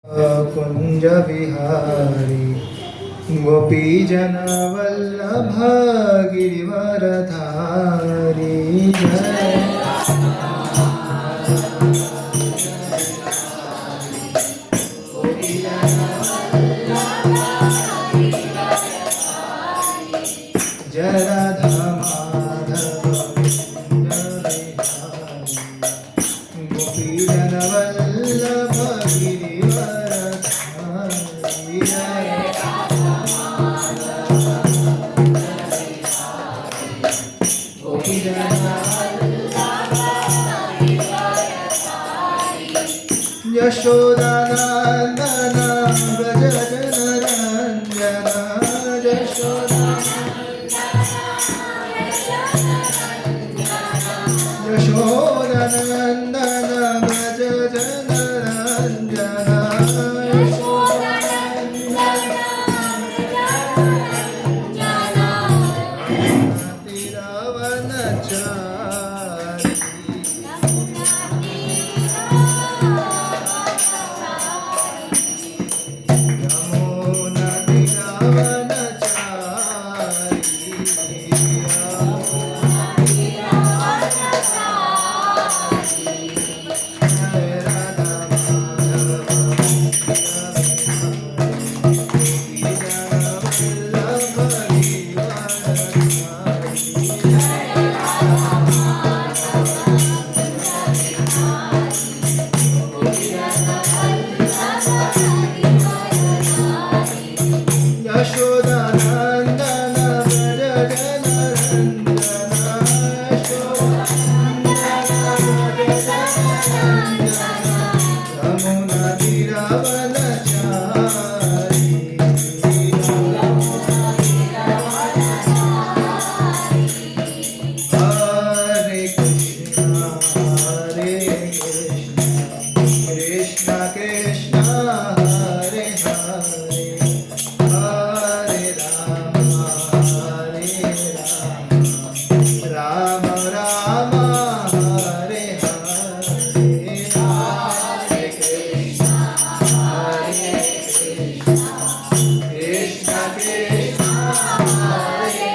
कुंज विहारी गोपीजन वल्लभ गिरिवरधारी जय जय राधा माधव गोपीजन वल्लभ गिरिवरधारी जय यशोदानंदन व्रज जनरंजन यशोदानंदन व्रज जनरंजन तिरवनचारी यमुना यशोदानंदन व्रज जनरंजन यमुना तीरवनचारी हरे कृष्ण कृष्ण कृष्ण हरे हरे हरे राम राम राम हरे हरे हरे कृष्ण कृष्ण कृष्ण हरे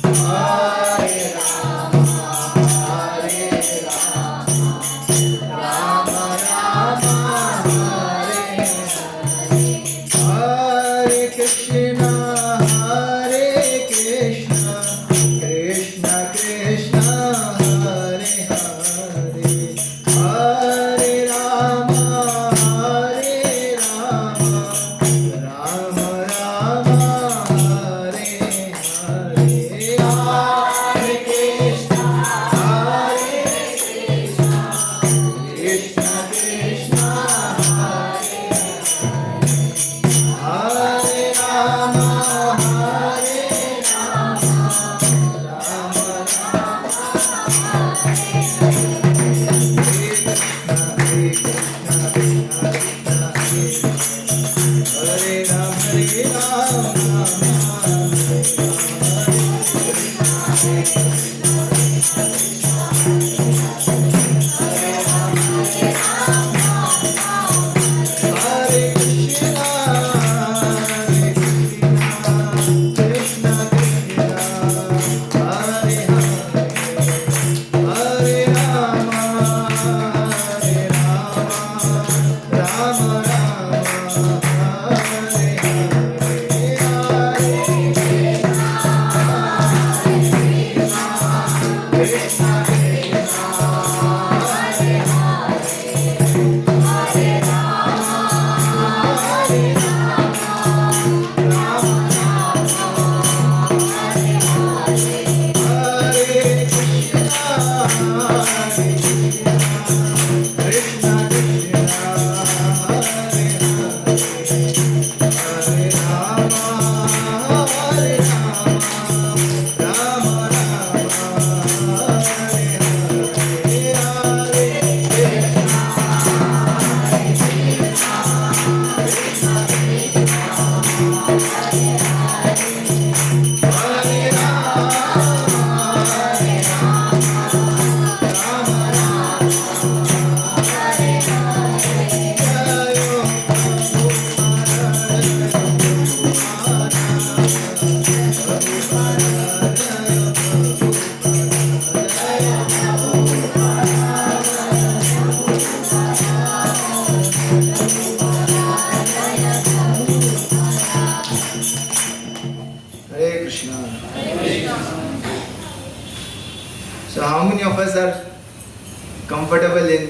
हरे राम राम राम हरे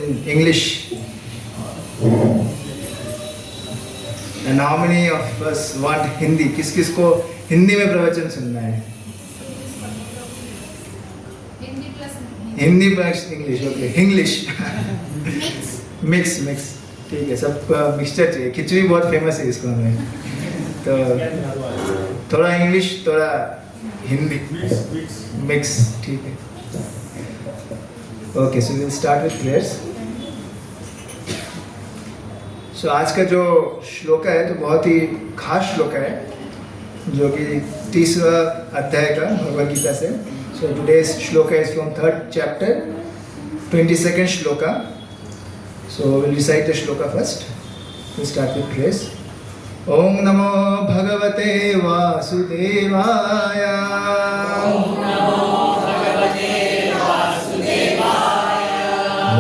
in English. And how many of us want Hindi? किस किस को हिंदी में प्रवचन सुनना है? Hindi plus English. Okay, English. Mix. ठीक है, सब मिक्सचर चाहिए. खिचड़ी बहुत फेमस है इसको हमें. तो थोड़ा इंग्लिश, थोड़ा हिंदी. मिक्स. ठीक है. Okay, so will start with prayers. So आज का जो श्लोक है तो बहुत ही खास श्लोक है, जो कि 30वां अध्याय का भगवद गीता से. So today's shloka is from 3rd chapter, 22nd shloka. So will recite the shloka first. Will start with prayers. ओम नमो भगवते वासुदेवाय. ओम नमो भगवते वासुदेवाय.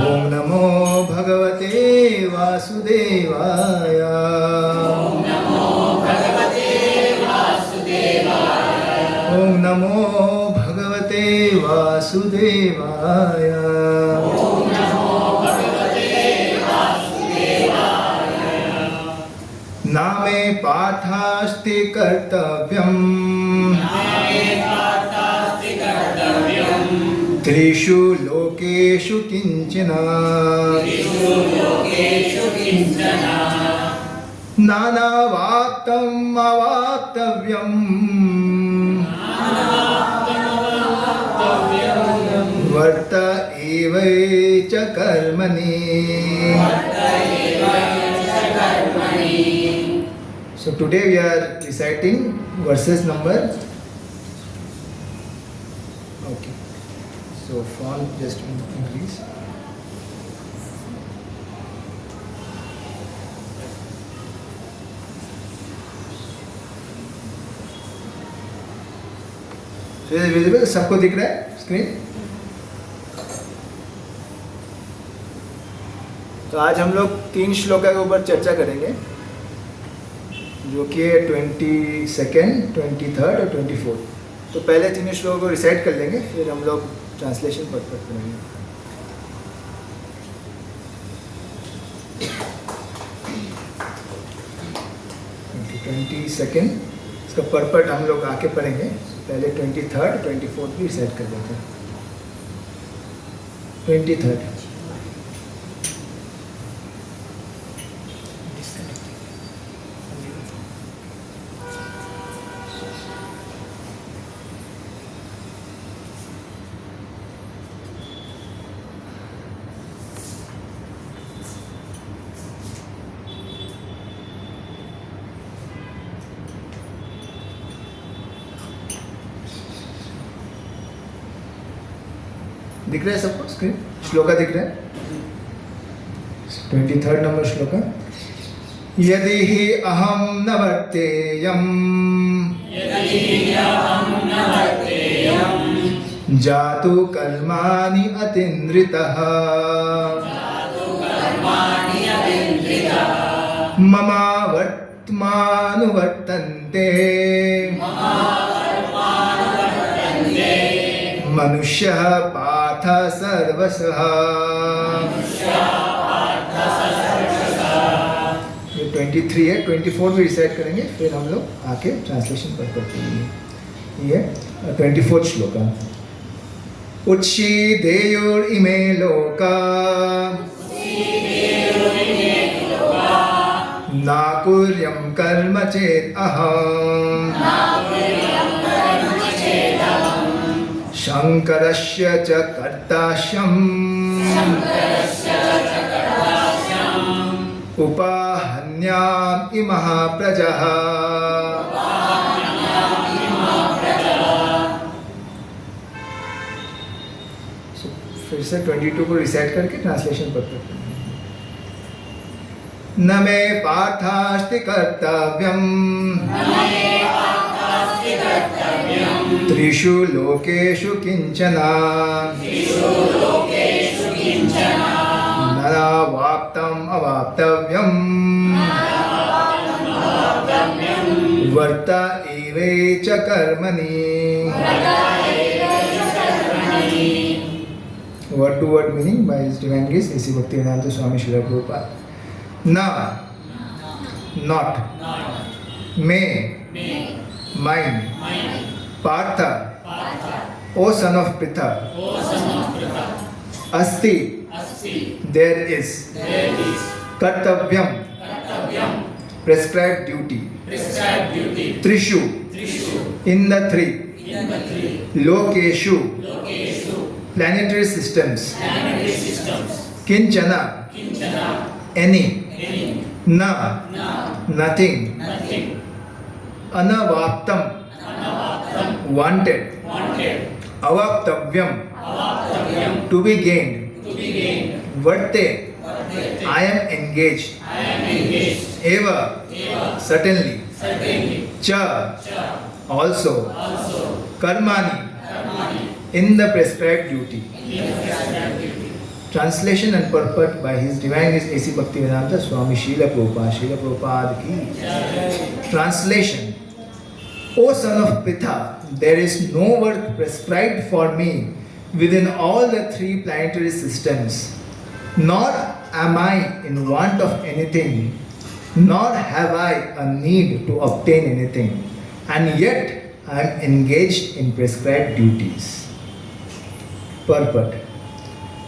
ओम नमो भगवते वासुदेवाय. नामे पार्थास्ति कर्तव्यम् त्रिषु लोकेषु किंचन. नानावाप्तम् अवाप्तव्यम् वर्त एवैच कर्मणि. So today we are reciting verses number. Okay. So font just increase. So is it visible? सबको दिख रहा है स्क्रीन? तो आज हम लोग 3 श्लोका के ऊपर चर्चा करेंगे, जो कि है 22nd, 23rd और 24th. तो पहले 3 श्लोकों को रिसाइट कर लेंगे, फिर हम लोग ट्रांसलेशन पढ़ करेंगे. Okay, 22nd इसका पर्पट हम लोग आके पढ़ेंगे. पहले 23rd, 24th भी रिसाइट कर देते हैं. 23rd. दिख रहा है सबको स्क्रीन? श्लोका दिख रहा है? 23rd number shloka. यदि ही अहम न वर्तेयम् जातु कर्माणि अतीन्द्रितः मम वर्त्मानुवर्तन्ते मनुष्यः पार्थ सर्वशः. ये 23 है. 24 भी रिसाइट करेंगे, फिर हम लोग आके ट्रांसलेशन पर करेंगे. ये 24th श्लोका. उच्छिदेयुरिमे लोका न कुर्यं कर्म चेत् अहम् शंकरस्य च कर्तास्यम् उपाहन्याम् इमः प्रजः. फिर से 22 को रिसाइट करके ट्रांसलेशन पढ़ते हैं. न मे पार्थास्ति कर्तव्यम् त्रिषु लोकेषु किंचन. नावाप्तम् अवाप्तव्यम् वर्त एवैच कर्मणि. word to word meaning by His Divine Grace A.C. Bhaktivedanta Swami Srila Prabhupada. Na, not, may, mine, Partha, O son of Pritha, Asti, there is, Kartavyam, prescribed duty, Trishu, in the three, Lokeshu, planetary systems, Kinchana, any, Na, nothing, Anavaptam, wanted, Avaptavyam, to be gained, Varte, I am engaged, Eva, certainly, Cha, also, Karmani, in the prescribed duty. Translation and purport by His Divine Grace A.C. Bhaktivedanta Swami Srila Prabhupada. Srila Prabhupada ki. Translation. O son of Pritha, there is no work prescribed for me within all the three planetary systems, nor am I in want of anything, nor have I a need to obtain anything, and yet I am engaged in prescribed duties. Purport.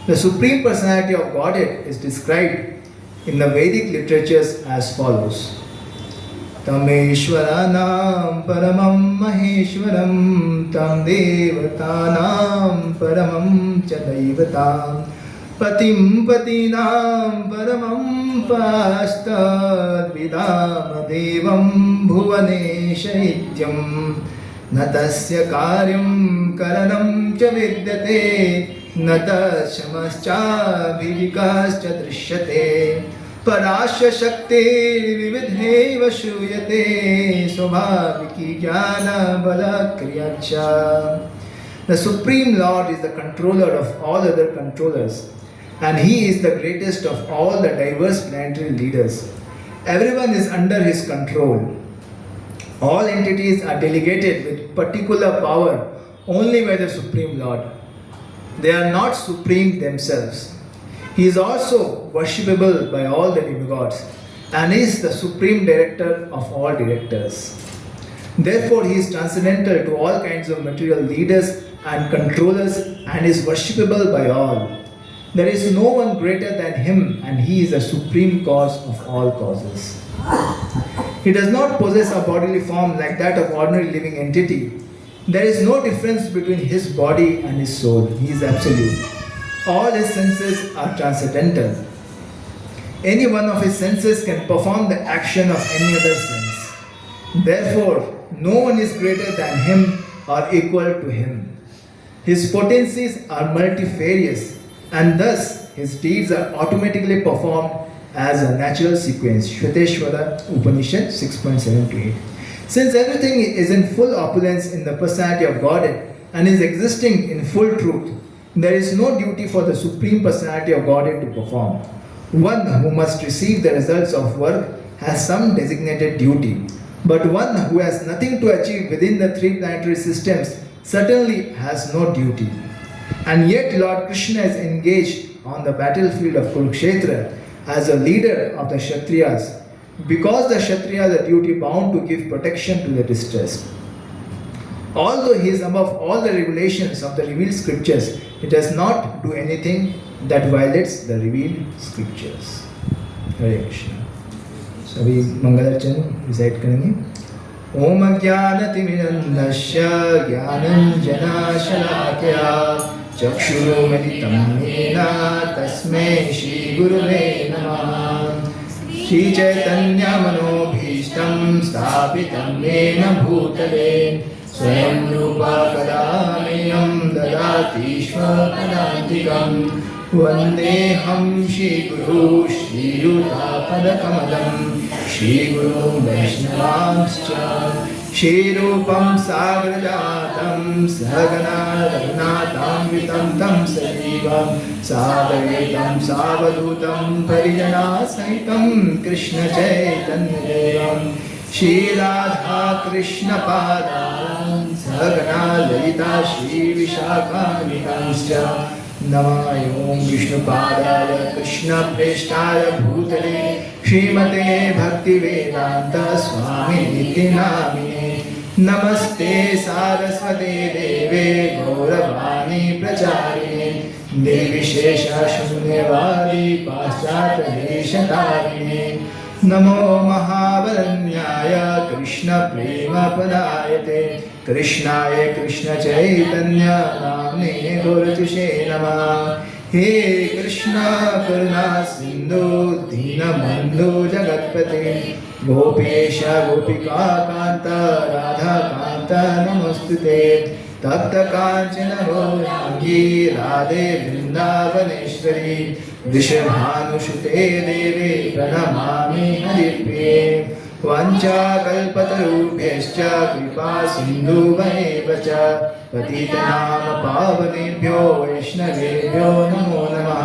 The Supreme Personality of Godhead is described in the Vedic literatures as follows. Tameshwaranam paramam maheshwaram tam devatanam paramam chadaivatam patim patinam paramam pastad vidam devam bhuvanesha ityam natasya karyam karanam cha vidyate नतशमश्चा विविकाश्च दृश्यते पराश्य शक्ति विविधैव श्रूयते स्वाभाविकी ज्ञान बल क्रियाच्च. The Supreme Lord is the controller of all other controllers, and He is the greatest of all the diverse planetary leaders. Everyone is under His control. All entities are delegated with particular power only by the Supreme Lord. They are not supreme themselves. He is also worshipable by all the demigods and is the supreme director of all directors. Therefore, He is transcendental to all kinds of material leaders and controllers and is worshipable by all. There is no one greater than Him, and He is the supreme cause of all causes. He does not possess a bodily form like that of ordinary living entity. There is no difference between His body and His soul. He is absolute. All His senses are transcendental. Any one of His senses can perform the action of any other sense. Therefore, no one is greater than Him or equal to Him. His potencies are multifarious, and thus His deeds are automatically performed as a natural sequence. Shveteshwara Upanishad 6.7 to 8. Since everything is in full opulence in the personality of Godhead and is existing in full truth, there is no duty for the Supreme Personality of Godhead to perform. One who must receive the results of work has some designated duty, but one who has nothing to achieve within the three planetary systems certainly has no duty. And yet Lord Krishna is engaged on the battlefield of Kurukshetra as a leader of the Kshatriyas, because the Kshatriyas are duty bound to give protection to the distressed. Although He is above all the revelations of the revealed scriptures, He does not do anything that violates the revealed scriptures. Hare Krishna. So we Mangalarchan recite करेंगे. Om Jnanatimirandasya Jnananjana Shalakya Chakshurumilitam Yena Tasmai Shri Gurave Namah. Shri Chaitanya Manobhishtam Sthapitam Yena Bhutale Swayam Rupa Kadameyam Dadati Shvapadantikam Vandeham Shri Guru Shri Yuta Padakamalam Shri Guru Vaishnavamscha Shri Rupam Sagrajatam Sahagana Raghunatam Vitam Tam Sajivam Sadavetam Savadutam Parijana Sahitam Krishna Chaitanya Devam Shri Radha Krishna Padam Sahagana Lalita Shri Vishakha Vikanscha नमः ओं विष्णुपादाय कृष्णप्रेष्ठाय भूतले श्रीमते भक्तिवेदांत स्वामिनिति नामिने। नमस्ते सारस्वते देवे गौरवाणी प्रचारिणे निर्विशेष शून्यवादी पाश्चात्यदेशतारिणे। नमो महावरण्याय कृष्ण प्रेम पदायते कृष्णाय कृष्ण चैतन्य नाम्ने गुरुतुषे नमः। हे कृष्ण करुणा सिंधु दीनबंधु जगत्पते गोपेश गोपिका कांत राधा कांत नमोस्तुते। तप्त कांचन गौरांगी राधे वृंदावनेश्वरी वृषभानुसुते देवे प्रणमामि हरिप्रिये। वाञ्छाकल्पतरुभ्यश्च कृपा सिन्धुभ्येव च पतितनाम पावनेभ्यो वैष्णवेभ्यो नमो नमः।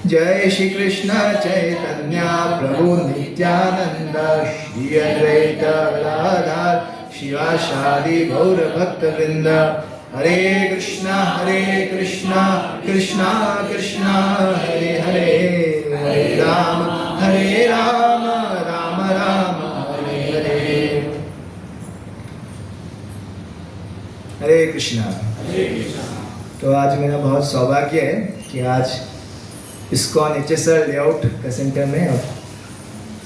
जय श्री कृष्ण चैतन्य प्रभु नित्यानंद श्री अद्वैत गदाधर शिवासादि गौर भक्तवृंद। हरे कृष्णा कृष्णा कृष्णा हरे हरे हरे राम राम राम हरे हरे। हरे कृष्णा। तो आज मेरा बहुत सौभाग्य है कि आज इस्कॉन HSR लेआउट का सेंटर में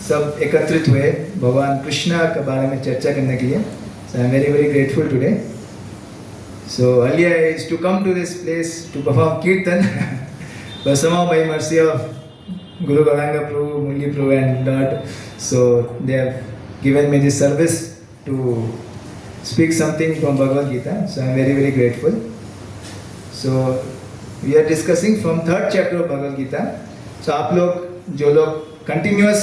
सब एकत्रित हुए भगवान कृष्णा के बारे में चर्चा करने के लिए। So I am very very grateful today. So earlier I used to come to this place to perform kirtan, but somehow by mercy of Guru Gauranga Prabhu, Murli Prabhu and Lord, so they have given me this service to speak something from Bhagavad Gita. So I am very very grateful. So we are discussing from 3rd chapter of Bhagavad Gita. So आप लोग जो लोग continuous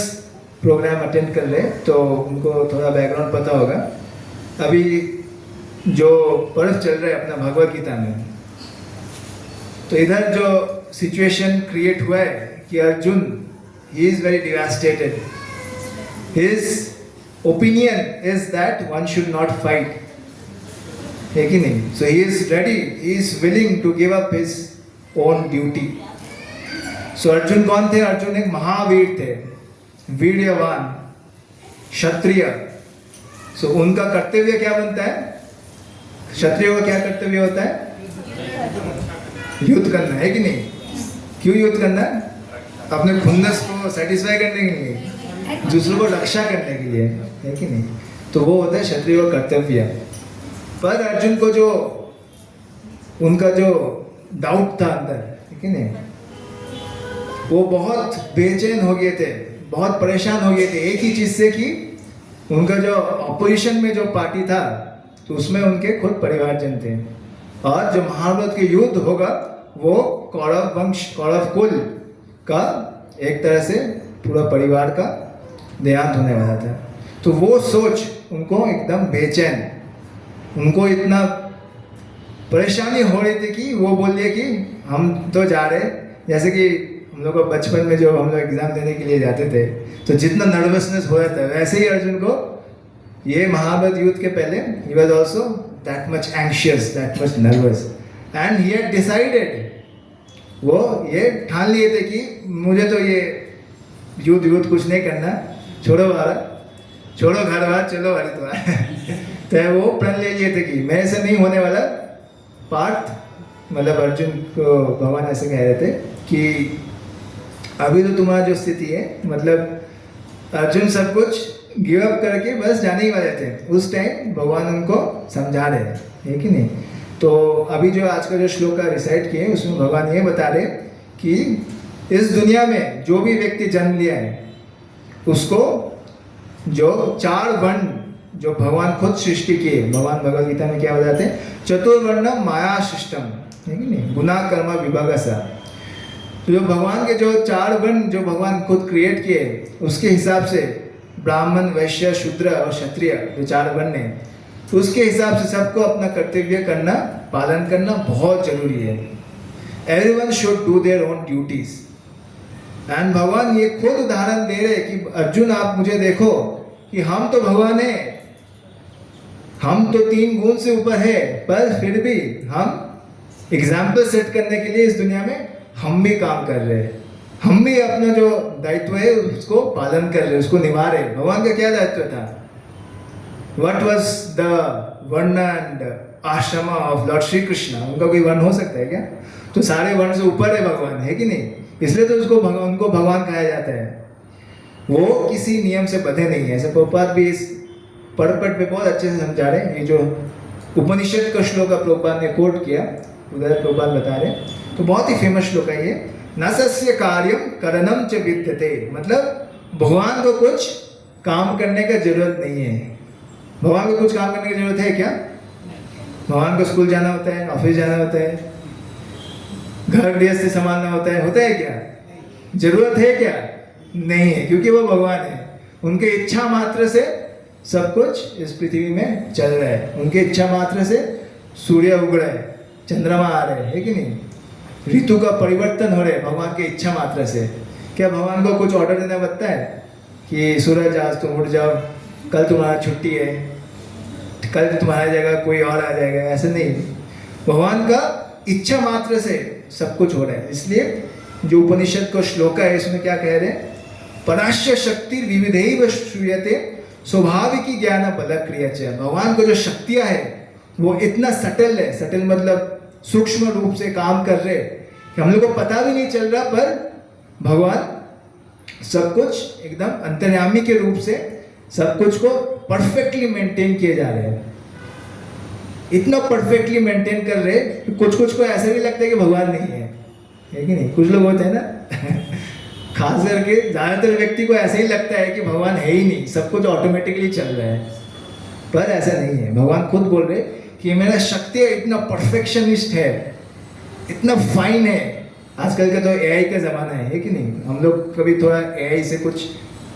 program attend कर रहे हैं तो उनको थोड़ा background पता होगा। अभी जो पर्व चल रहा है अपना भगवद गीता में, तो इधर जो सिचुएशन क्रिएट हुआ है कि Arjun he is very devastated. His opinion is that one should not fight, है कि नहीं? So he is ready, he is willing to give up his own duty. So Arjun कौन थे? अर्जुन एक महावीर थे, वीर्यवान क्षत्रिय। सो उनका कर्तव्य क्या बनता है? क्षत्रियों का क्या कर्तव्य होता है? युद्ध करना, है कि नहीं? क्यों युद्ध करना? अपने खुन्नस को सेटिस्फाई करने के लिए, दूसरों को रक्षा करने के लिए, है कि नहीं? तो वो होता है क्षत्रियों का कर्तव्य। पर अर्जुन को जो उनका जो डाउट था अंदर, है कि नहीं, वो बहुत बेचैन हो गए थे, बहुत परेशान हो गए थे एक ही चीज से कि उनका जो ऑपोजिशन में जो पार्टी था तो उसमें उनके खुद परिवारजन थे, और जो महाभारत के युद्ध होगा वो कौरव वंश, कौरव कुल का एक तरह से पूरा परिवार का देहांत होने वाला था। तो वो सोच उनको एकदम बेचैन, उनको इतना परेशानी हो रही थी कि वो बोल दिए कि हम तो जा रहे, जैसे कि हम लोग को बचपन में जो हम लोग एग्जाम देने के लिए जाते थे तो जितना नर्वसनेस हो रहा था, वैसे ही अर्जुन को ये महाभारत युद्ध के पहले he was also that much anxious, that much nervous, and he had decided, वो ये ठान लिए थे कि मुझे तो ये युद्ध कुछ नहीं करना, छोड़ो भारत, छोड़ो घर बार, चलो हरिद्वार। तो वो प्रण ले लिए थे कि मेरे से नहीं होने वाला पार्थ, मतलब अर्जुन को भगवान ऐसे कह रहे थे कि अभी तो तुम्हारा जो स्थिति है, मतलब अर्जुन सब कुछ गिव अप करके बस जाने ही वाले थे, उस टाइम भगवान उनको समझा रहे हैं, है कि नहीं? तो अभी जो आज का जो श्लोक का रिसाइट किए उसमें भगवान ये बता रहे कि इस दुनिया में जो भी व्यक्ति जन्म लिया है उसको जो 4 वर्ण जो भगवान खुद सृष्टि किए, भगवान भगवद गीता में क्या बताते हैं? चतुर्वर्ण माया सिस्टम, है कि नहीं? गुना कर्म विभाग सा। तो जो भगवान के जो 4 वर्ण जो भगवान खुद क्रिएट किए उसके हिसाब से ब्राह्मण, वैश्य, शूद्र और क्षत्रिय जो 4 वर्ण है, उसके हिसाब से सबको अपना कर्तव्य करना, पालन करना बहुत जरूरी है। Everyone should do their own duties. And भगवान ये खुद उदाहरण दे रहे कि अर्जुन आप मुझे देखो कि हम तो भगवान है, हम तो 3 गुण से ऊपर है, पर फिर भी हम एग्जाम्पल सेट करने के लिए इस दुनिया में हम भी काम कर रहे हैं, हम भी अपना जो दायित्व है उसको पालन कर रहे हैं, उसको निभा रहे हैं। भगवान का क्या दायित्व था? What was the वर्ण एंड आश्रम ऑफ लॉर्ड श्री कृष्ण? उनका कोई वर्ण हो सकता है क्या? तो सारे वर्ण से ऊपर है भगवान, है कि नहीं? इसलिए तो उनको भगवान कहा जाता है। वो किसी नियम से बंधे नहीं है। ऐसे प्रभुपाद भी इस पर्पट पे बहुत अच्छे से समझा रहे हैं। ये जो उपनिषद का श्लोक का प्रभुपाद ने कोट किया, उधर प्रभुपाद बता रहे, तो बहुत ही फेमस श्लोक है ये। न सस्य कार्यम करणम च विद्यते, मतलब भगवान को कुछ काम करने का जरूरत नहीं है। भगवान को कुछ काम करने की जरूरत है क्या? भगवान को स्कूल जाना होता है, ऑफिस जाना होता है, घर गृहस्थी संभालना होता है क्या? जरूरत है क्या? नहीं है, क्योंकि वो भगवान है। उनके इच्छा मात्र से सब कुछ इस पृथ्वी में चल रहा है। उनके इच्छा मात्र से सूर्य उग रहा है, चंद्रमा आ रहे हैं, है कि नहीं? ऋतु का परिवर्तन हो रहा है भगवान की इच्छा मात्र से। क्या भगवान को कुछ ऑर्डर देना पड़ता है कि सूरज आज तुम उठ जाओ, कल तुम्हारा छुट्टी है, कल तुम्हारी जगह कोई और आ जाएगा? ऐसे नहीं, भगवान का इच्छा मात्र से सब कुछ हो रहा है। इसलिए जो उपनिषद का श्लोक है इसमें क्या कह रहे हैं? पराश्य शक्ति विविधैव श्रूयते स्वाभाविकी ज्ञान बल क्रिया च। भगवान को जो शक्तियां है वो इतना सटल है, सटल मतलब सूक्ष्म रूप से काम कर रहे कि हम लोग को पता भी नहीं चल रहा, पर भगवान सब कुछ एकदम अंतर्यामी के रूप से सब कुछ को परफेक्टली मेंटेन किए जा रहे हैं। इतना परफेक्टली मेंटेन कर रहे कि कुछ को ऐसा भी लगता है कि भगवान नहीं है कि नहीं? कुछ लोग होते हैं ना खास करके ज्यादातर व्यक्ति को ऐसा ही लगता है कि भगवान है ही नहीं, सब कुछ ऑटोमेटिकली चल रहा है, पर ऐसा नहीं है। भगवान खुद बोल रहे कि मेरा शक्ति इतना परफेक्शनिस्ट है, इतना फाइन है। आजकल का तो एआई का ज़माना है कि नहीं? हम लोग कभी थोड़ा एआई से कुछ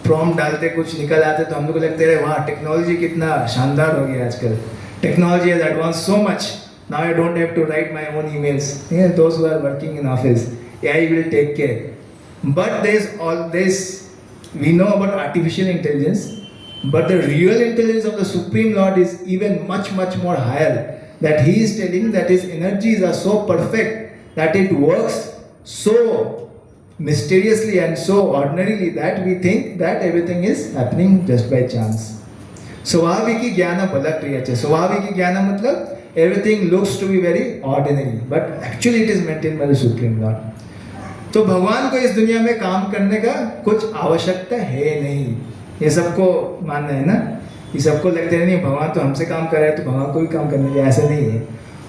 प्रॉम्प्ट डालते, कुछ निकल आते तो हम लोग को लगता है वाह टेक्नोलॉजी कितना शानदार हो गया आजकल। Technology has advance so much, now I don't have to write my own emails, those who are working in office, AI will take care. But there is all this, we know about artificial intelligence, but the real intelligence of the Supreme Lord is even much more higher, that he is telling that his energies are so perfect that it works so mysteriously and so ordinarily that we think that everything is happening just by chance. स्वाभाविकी ज्ञान बल क्रिया च। स्वाभाविकी ज्ञान मतलब everything looks to be very ordinary but actually it is maintained by the Supreme Lord. तो भगवान को इस दुनिया में काम करने का कुछ आवश्यकता है नहीं, ये सबको मानना है ना। ये सबको लगता है नहीं भगवान तो हमसे काम कर रहा है तो भगवान को भी काम करने के, ऐसा नहीं है।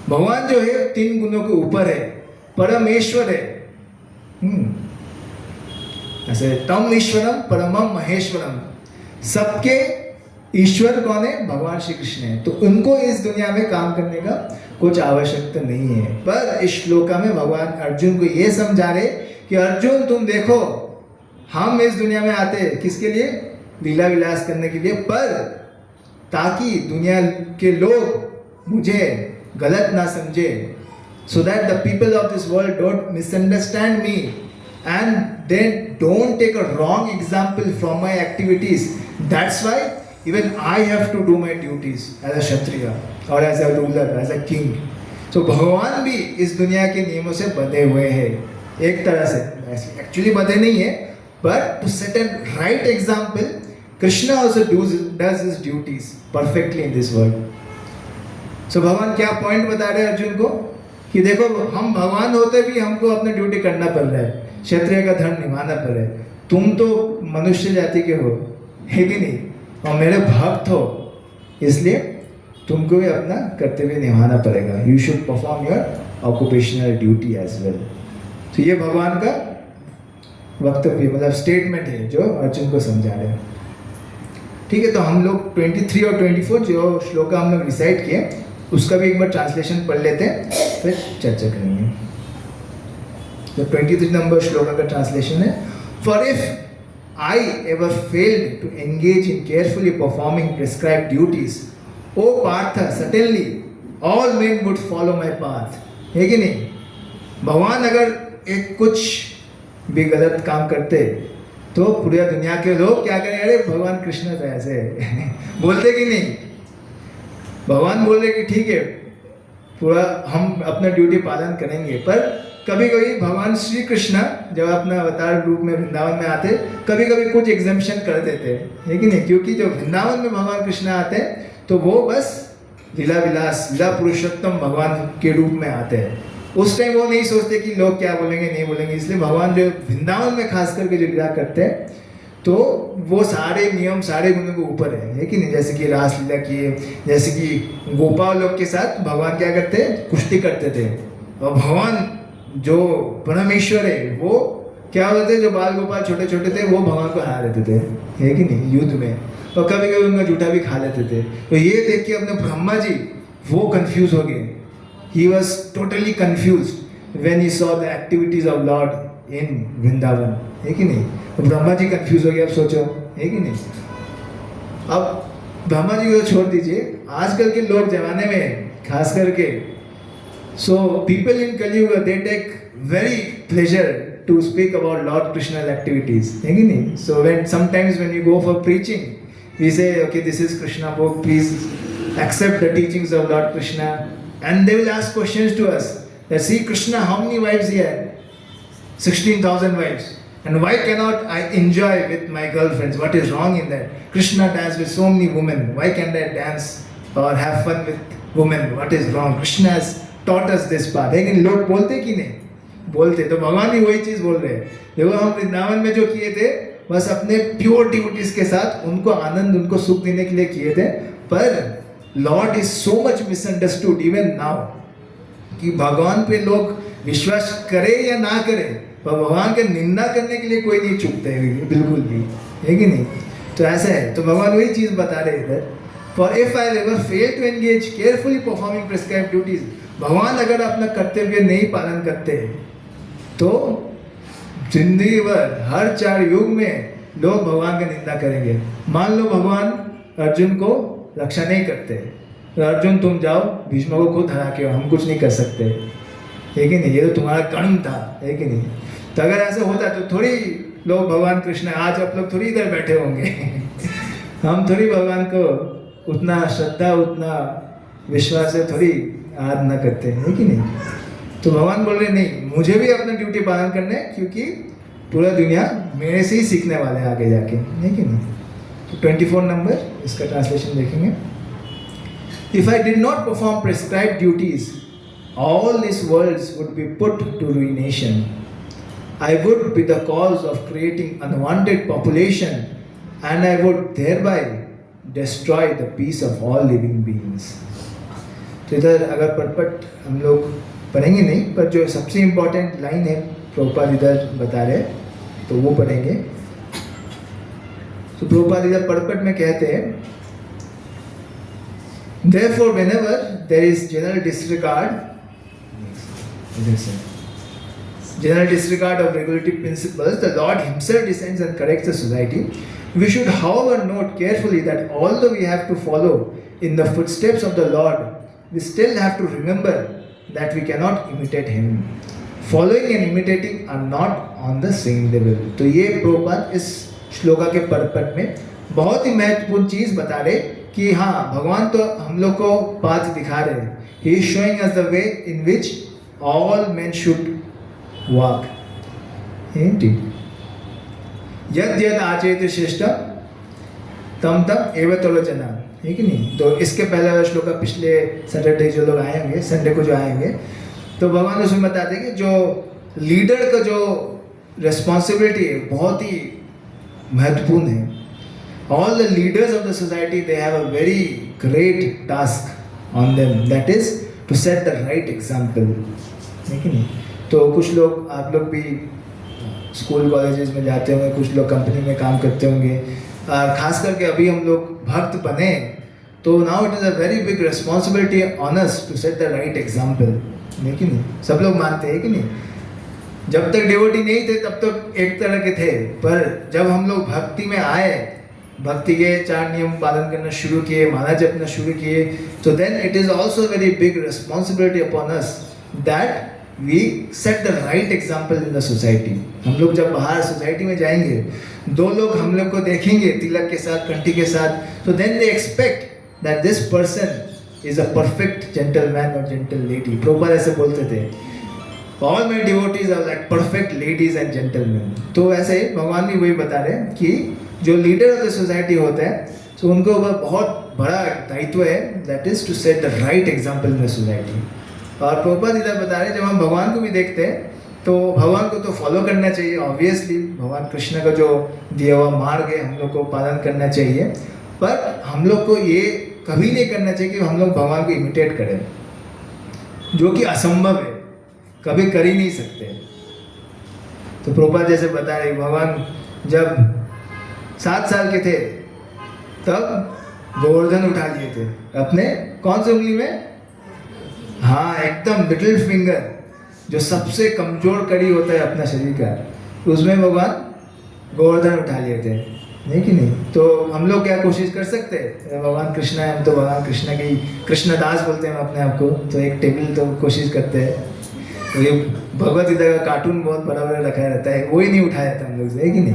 भगवान जो है 3 गुणों के ऊपर है, परमेश्वर है। ऐसे तम ईश्वरम परमम महेश्वरम, सबके ईश्वर कौन है? भगवान श्री कृष्ण है। तो उनको इस दुनिया में काम करने का कुछ आवश्यकता नहीं है। पर इस श्लोका में भगवान अर्जुन को ये समझा रहे कि अर्जुन तुम देखो, हम इस दुनिया में आते हैं किसके लिए? लीला विलास करने के लिए, पर ताकि दुनिया के लोग मुझे गलत ना समझे, so that the people of this world don't misunderstand me and they don't take a wrong example from my activities. That's why even I have to do my duties as a Kshatriya or as a ruler, as a king. So भगवान भी इस दुनिया के नियमों से बंधे हुए हैं एक तरह से, एक्चुअली बंधे नहीं है, but to set a right example, Krishna also does his duties perfectly in this world. So भगवान क्या पॉइंट बता रहे हैं अर्जुन को कि देखो हम भगवान होते भी हमको अपना ड्यूटी करना पड़ रहा है, क्षत्रिय का धर्म निभाना पड़ रहा है। तुम तो मनुष्य जाति के हो, है कि नहीं? और मेरे भक्त हो, इसलिए तुमको भी अपना कर्तव्य निभाना पड़ेगा। You should perform your occupational duty as well. तो ये भगवान का वक्तव्य मतलब स्टेटमेंट है जो अर्जुन को समझा रहे हैं। ठीक है, तो हम लोग 23 और 24 जो श्लोक हम लोग रिसाइट किए उसका भी एक बार ट्रांसलेशन पढ़ लेते हैं, फिर चर्चा करेंगे। तो 23 नंबर श्लोक का ट्रांसलेशन है, for if I ever failed to engage in carefully performing prescribed duties, O Partha, certainly all men would follow my path. है कि नहीं? भगवान अगर एक कुछ भी गलत काम करते तो पूरी दुनिया के लोग क्या करें? अरे भगवान कृष्ण तो ऐसे बोलते कि नहीं? भगवान बोल रहे कि ठीक है, पूरा हम अपना ड्यूटी पालन करेंगे। पर कभी कभी भगवान श्री कृष्ण जब अपना अवतार रूप में वृंदावन में आते, कभी कभी कुछ एग्जाम्पशन कर देते हैं, है कि नहीं? क्योंकि जो वृंदावन में भगवान कृष्ण आते हैं तो वो बस लीला विलास, लीला पुरुषोत्तम भगवान के रूप में आते हैं। उस टाइम वो नहीं सोचते कि लोग क्या बोलेंगे नहीं बोलेंगे, इसलिए भगवान जो वृंदावन में खास करके जो लीला करते हैं तो वो सारे नियम सारे गुणों के ऊपर है कि नहीं? जैसे कि रासलीला किए, जैसे कि गोपाल लोग के साथ भगवान क्या करते हैं, कुश्ती करते थे। और भगवान जो परमेश्वर है वो क्या होते थे, जो बाल गोपाल छोटे छोटे थे वो भगवान को हरा देते थे, है कि नहीं, युद्ध में। और कभी कभी उनका जूठा भी खा लेते थे। तो ये देख के अपने ब्रह्मा जी वो कंफ्यूज हो गए। He was totally confused when he saw the activities of lord in Vrindavan, है कि नहीं? तो ब्रह्मा जी कंफ्यूज हो गए। अब सोचो, है कि नहीं? अब ब्रह्मा जी को छोड़ दीजिए, आजकल के लोग जमाने में खास करके so people in Kali Yuga they take very pleasure to speak about Lord Krishna's activities, है कि नहीं? So when sometimes when you go for preaching we say okay this is Krishna book, please accept the teachings of Lord Krishna, and they will ask questions to us that see Krishna how many wives he had? 16,000 wives. And why cannot I enjoy with my girlfriends? What is wrong in that? Krishna danced with so many women. Why can't I dance or have fun with women? What is wrong? Krishna has taught us this path. लेकिन लोग बोलते कि नहीं बोलते? तो भगवान भी वही चीज बोल रहे हैं। देखो हम वृंदावन में जो किए थे बस अपने प्योर डिवोटीज के साथ उनको आनंद उनको सुख देने के लिए किए थे। पर Lord is so much misunderstood even now कि भगवान पे लोग विश्वास करे या ना करे पर भगवान की निंदा करने के लिए कोई नहीं चुकते बिल्कुल भी, है कि नहीं? तो ऐसा है। तो भगवान वही चीज बता रहे इधर, for if I ever fail to engage carefully performing prescribed duties, भगवान अगर अपना कर्तव्य नहीं पालन करते तो जिंदगी भर हर 4 युग में लोग भगवान की निंदा करेंगे। मान लो भगवान अर्जुन को रक्षा नहीं करते, तो अर्जुन तुम जाओ भीष्म को खुद हरा के, हम कुछ नहीं कर सकते, है कि नहीं? ये तो तुम्हारा कर्म था, है कि नहीं? तो अगर ऐसा होता तो थोड़ी लोग भगवान कृष्ण आज आप लोग थोड़ी इधर बैठे होंगे हम थोड़ी भगवान को उतना श्रद्धा उतना विश्वास से थोड़ी आराधना करते हैं, है कि नहीं? तो भगवान बोल रहे नहीं, मुझे भी अपना ड्यूटी पालन करना है क्योंकि पूरा दुनिया मेरे से ही सीखने वाले हैं आगे जाके, है कि नहीं? तो 24 नंबर इसका ट्रांसलेशन देखेंगे। If I did not perform prescribed duties all these worlds would be put to ruination. I would be the cause of creating unwanted population and I would thereby destroy the peace of all living beings. तो इधर अगर पटपट हम लोग पढ़ेंगे नहीं, पर जो सबसे इम्पोर्टेंट लाइन है प्रभुपाद इधर बता रहे तो वो पढ़ेंगे। तो प्रभुपाद इधर पटपट में कहते हैं, therefore whenever there is general disregard of regulative principles, the Lord himself descends and corrects the society. We should however note carefully that although we have to follow in the footsteps of the Lord, we still have to remember that we cannot imitate him. Following and imitating are not on the same level. तो ये प्रभुपाद इस श्लोका के purport में बहुत ही महत्वपूर्ण चीज बता रहे कि हाँ भगवान तो हम लोग को पाथ दिखा रहे हैं। He is showing us the way in which all men should walk. ఏంటి? यद यद आचरित श्रेष्ठ तम तम एव तलोचना, है कि नहीं? तो इसके पहले वाला श्लोक पिछले सैटरडे जो लोग आए होंगे, संडे को जो आएंगे, तो भगवान उसमें बताते हैं कि जो लीडर का जो रिस्पॉन्सिबिलिटी है बहुत ही महत्वपूर्ण है। All the leaders of the society they have a very great task on them, that is to set the right example, है कि नहीं? तो कुछ लोग आप लोग भी स्कूल कॉलेजेस में जाते होंगे, कुछ लोग कंपनी में काम करते होंगे, खास करके अभी हम लोग भक्त बने तो now it is a very big responsibility on us to set the right example, है कि नहीं? सब लोग मानते हैं कि नहीं? जब तक डिवोटी नहीं थे तब तक एक तरह के थे, पर जब हम लोग भक्ति में आए, भक्ति के 4 नियम पालन करना शुरू किए, माला जपना शुरू किए, तो then it is also very big responsibility upon us that we set the right example in the society. हम लोग जब बाहर सोसाइटी में जाएंगे, 2 लोग हम लोग को देखेंगे तिलक के साथ, कंठी के साथ, तो then they expect that this person is a perfect gentleman और जेंटल लेडी। प्रभुपाद ऐसे बोलते थे, all my devotees are like perfect ladies and gentleman. तो ऐसे भगवान भी वही बता रहे हैं कि जो लीडर ऑफ द सोसाइटी होते हैं, तो उनको ऊपर बहुत बड़ा दायित्व है, that is to set the right example in the society. और प्रभुपाद इधर बता रहे हैं, जब हम भगवान को भी देखते हैं तो भगवान को तो फॉलो करना चाहिए ऑब्वियसली, भगवान कृष्ण का जो दिया हुआ मार्ग है हम लोग को पालन करना चाहिए, पर हम लोग को ये कभी नहीं करना चाहिए कि हम लोग भगवान को इमिटेट करें, जो कि असंभव है, कभी कर ही नहीं सकते। तो प्रभुपाद जैसे बता रहे, भगवान जब 7 साल के थे तब गोवर्धन उठा लिए थे अपने कौन सी उंगली में, हाँ एकदम लिटिल फिंगर, जो सबसे कमजोर कड़ी होता है अपना शरीर का, उसमें भगवान गोवर्धन उठा लिए थे, नहीं कि नहीं। तो हम लोग क्या कोशिश कर सकते हैं, भगवान कृष्ण है, हम तो भगवान कृष्ण की कृष्णदास बोलते हैं अपने आप को, तो एक टेबल तो कोशिश करते हैं। तो ये भगवत गीता का कार्टून बहुत बड़ा बड़ा रखा रहता है, वो ही नहीं उठाया था हम लोग से, है कि नहीं।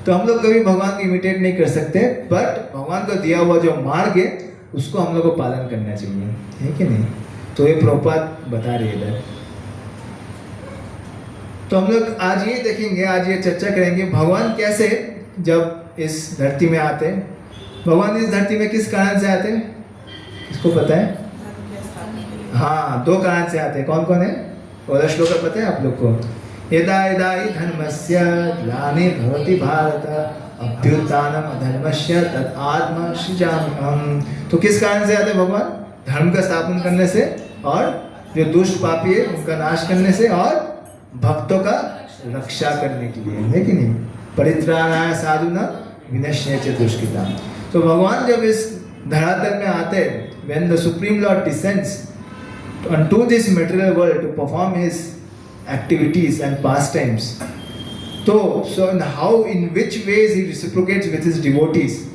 तो हम लोग कभी भगवान को इमिटेट नहीं कर सकते, बट भगवान को दिया हुआ जो मार्ग है उसको हम लोग को पालन करना चाहिए, है कि नहीं। तो ये प्रभुपाद बता रही है। तो हम लोग आज ये देखेंगे, आज ये चर्चा करेंगे भगवान कैसे जब इस धरती में आते हैं। भगवान इस धरती में किस कारण से आते हैं, किसको पता है? हाँ, 2 कारण से आते हैं। कौन कौन है? और श्लोक पता है आप लोग को? यदा यदा हि धर्मस्य ग्लानिर्भवति भारत अभ्युत्थानम् अधर्मस्य तत् आत्मसृजाम्यहम्। तो किस कारण से आते हैं भगवान? धर्म का स्थापन करने से, और जो दुष्ट पापी है उनका नाश करने से, और भक्तों का रक्षा करने के लिए, है कि नहीं। परित्राणाय साधुना विनश्येच दुष्कृता। तो भगवान जब इस धरातल में आते हैं, when the supreme lord descends onto this material world to perform his activities and pastimes, so in which ways he reciprocates with his devotees,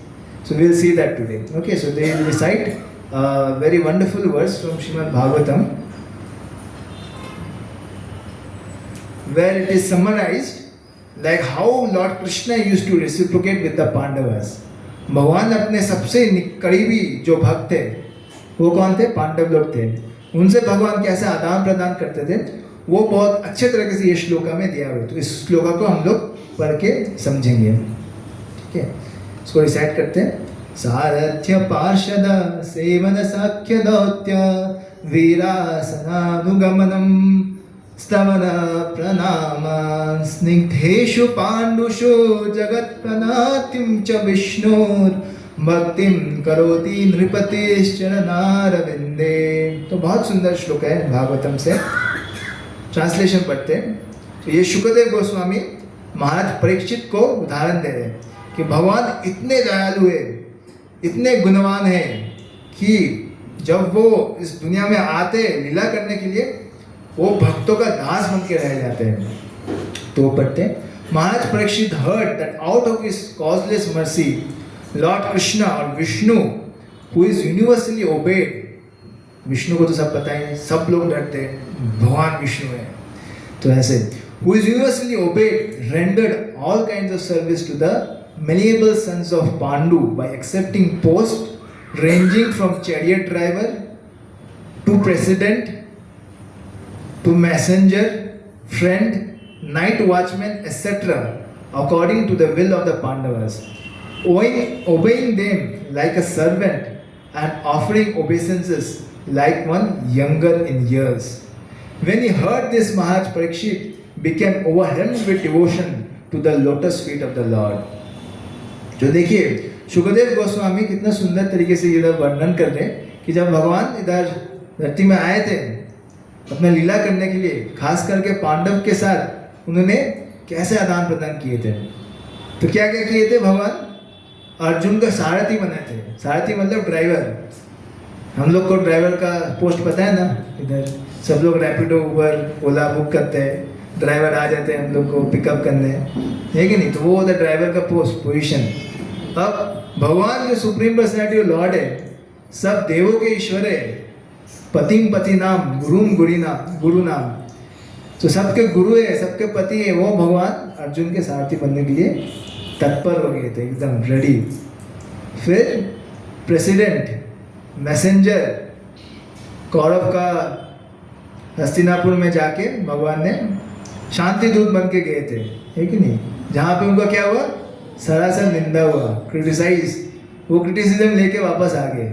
so we'll see that today. Okay, so they recite a very wonderful verse from Srimad Bhagavatam, where it is summarized like how Lord Krishna used to reciprocate with the Pandavas. भगवान अपने सबसे करीबी जो भक्त थे वो कौन थे? पांडव लोग थे। उनसे भगवान कैसे आदान प्रदान करते थे वो बहुत अच्छे तरीके से ये श्लोका में दिया हुआ है। तो इस श्लोका को हम लोग पढ़ के समझेंगे, ठीक है। इसको रिसाइट करते हैं। सारथ्य पार्षद सेवन साख्य दौत्य वीरासनानुगमनम स्तवन प्रणाम स्निग्धेषु पांडुषु जगत्प्रणातिं च विष्णुर भक्तिं करोति नृपतिश्चरणारविंदे। तो बहुत सुंदर श्लोक है भागवतम से। ट्रांसलेशन पढ़ते हैं। तो ये शुकदेव गोस्वामी महाराज परीक्षित को उदाहरण दे रहे हैं कि भगवान इतने दयालु है, इतने गुणवान है कि जब वो इस दुनिया में आते लीला करने के लिए वो भक्तों का दास बन के रह जाते हैं। तो वो पढ़ते हैं, महाराज Parikshit heard that out of his causeless mercy Lord Krishna और Vishnu who is universally obeyed, Vishnu को तो सब पता है, सब लोग डरते हैं भगवान विष्णु है, तो ऐसे who is universally obeyed rendered all kinds of service to the malleable sons of Pandu by accepting posts ranging from chariot driver to president to messenger, friend, night watchman, etc., according to the will of the Pandavas, obeying them like a servant and offering obeisances like one younger in years. When he heard this, Maharaj Parikshit became overwhelmed with devotion to the lotus feet of the Lord. जो देखिए शुकदेव गोस्वामी कितना सुंदर तरीके से इधर वर्णन कर रहे हैं कि जब भगवान इधर धरती में आए थे अपना लीला करने के लिए, खास करके पांडव के साथ उन्होंने कैसे आदान प्रदान किए थे। तो क्या क्या किए थे भगवान? अर्जुन का सारथी बनाए थे। सारथी मतलब ड्राइवर। हम लोग को ड्राइवर का पोस्ट पता है ना, इधर सब लोग रैपिडो उबर ओला बुक करते हैं, ड्राइवर आ जाते हैं हम लोग को पिकअप करने, है कि नहीं। तो वो होता है ड्राइवर का पोस्ट पोजीशन। अब भगवान जो सुप्रीम पर्सनैलिटी लॉर्ड है, सब देवों के ईश्वर है, पतिम पति नाम गुरुम गुरु नाम, तो सबके गुरु है, सबके पति है, वो भगवान अर्जुन के सारथी बनने के लिए तत्पर हो गए थे, एकदम रेडी। फिर प्रेसिडेंट, मैसेंजर, कौरव का हस्तिनापुर में जाके भगवान ने शांति दूत बन के गए थे, है कि नहीं? जहाँ पे उनका क्या हुआ, सरासर निंदा हुआ, क्रिटिसाइज, वो क्रिटिसिज्म लेके वापस आ गए।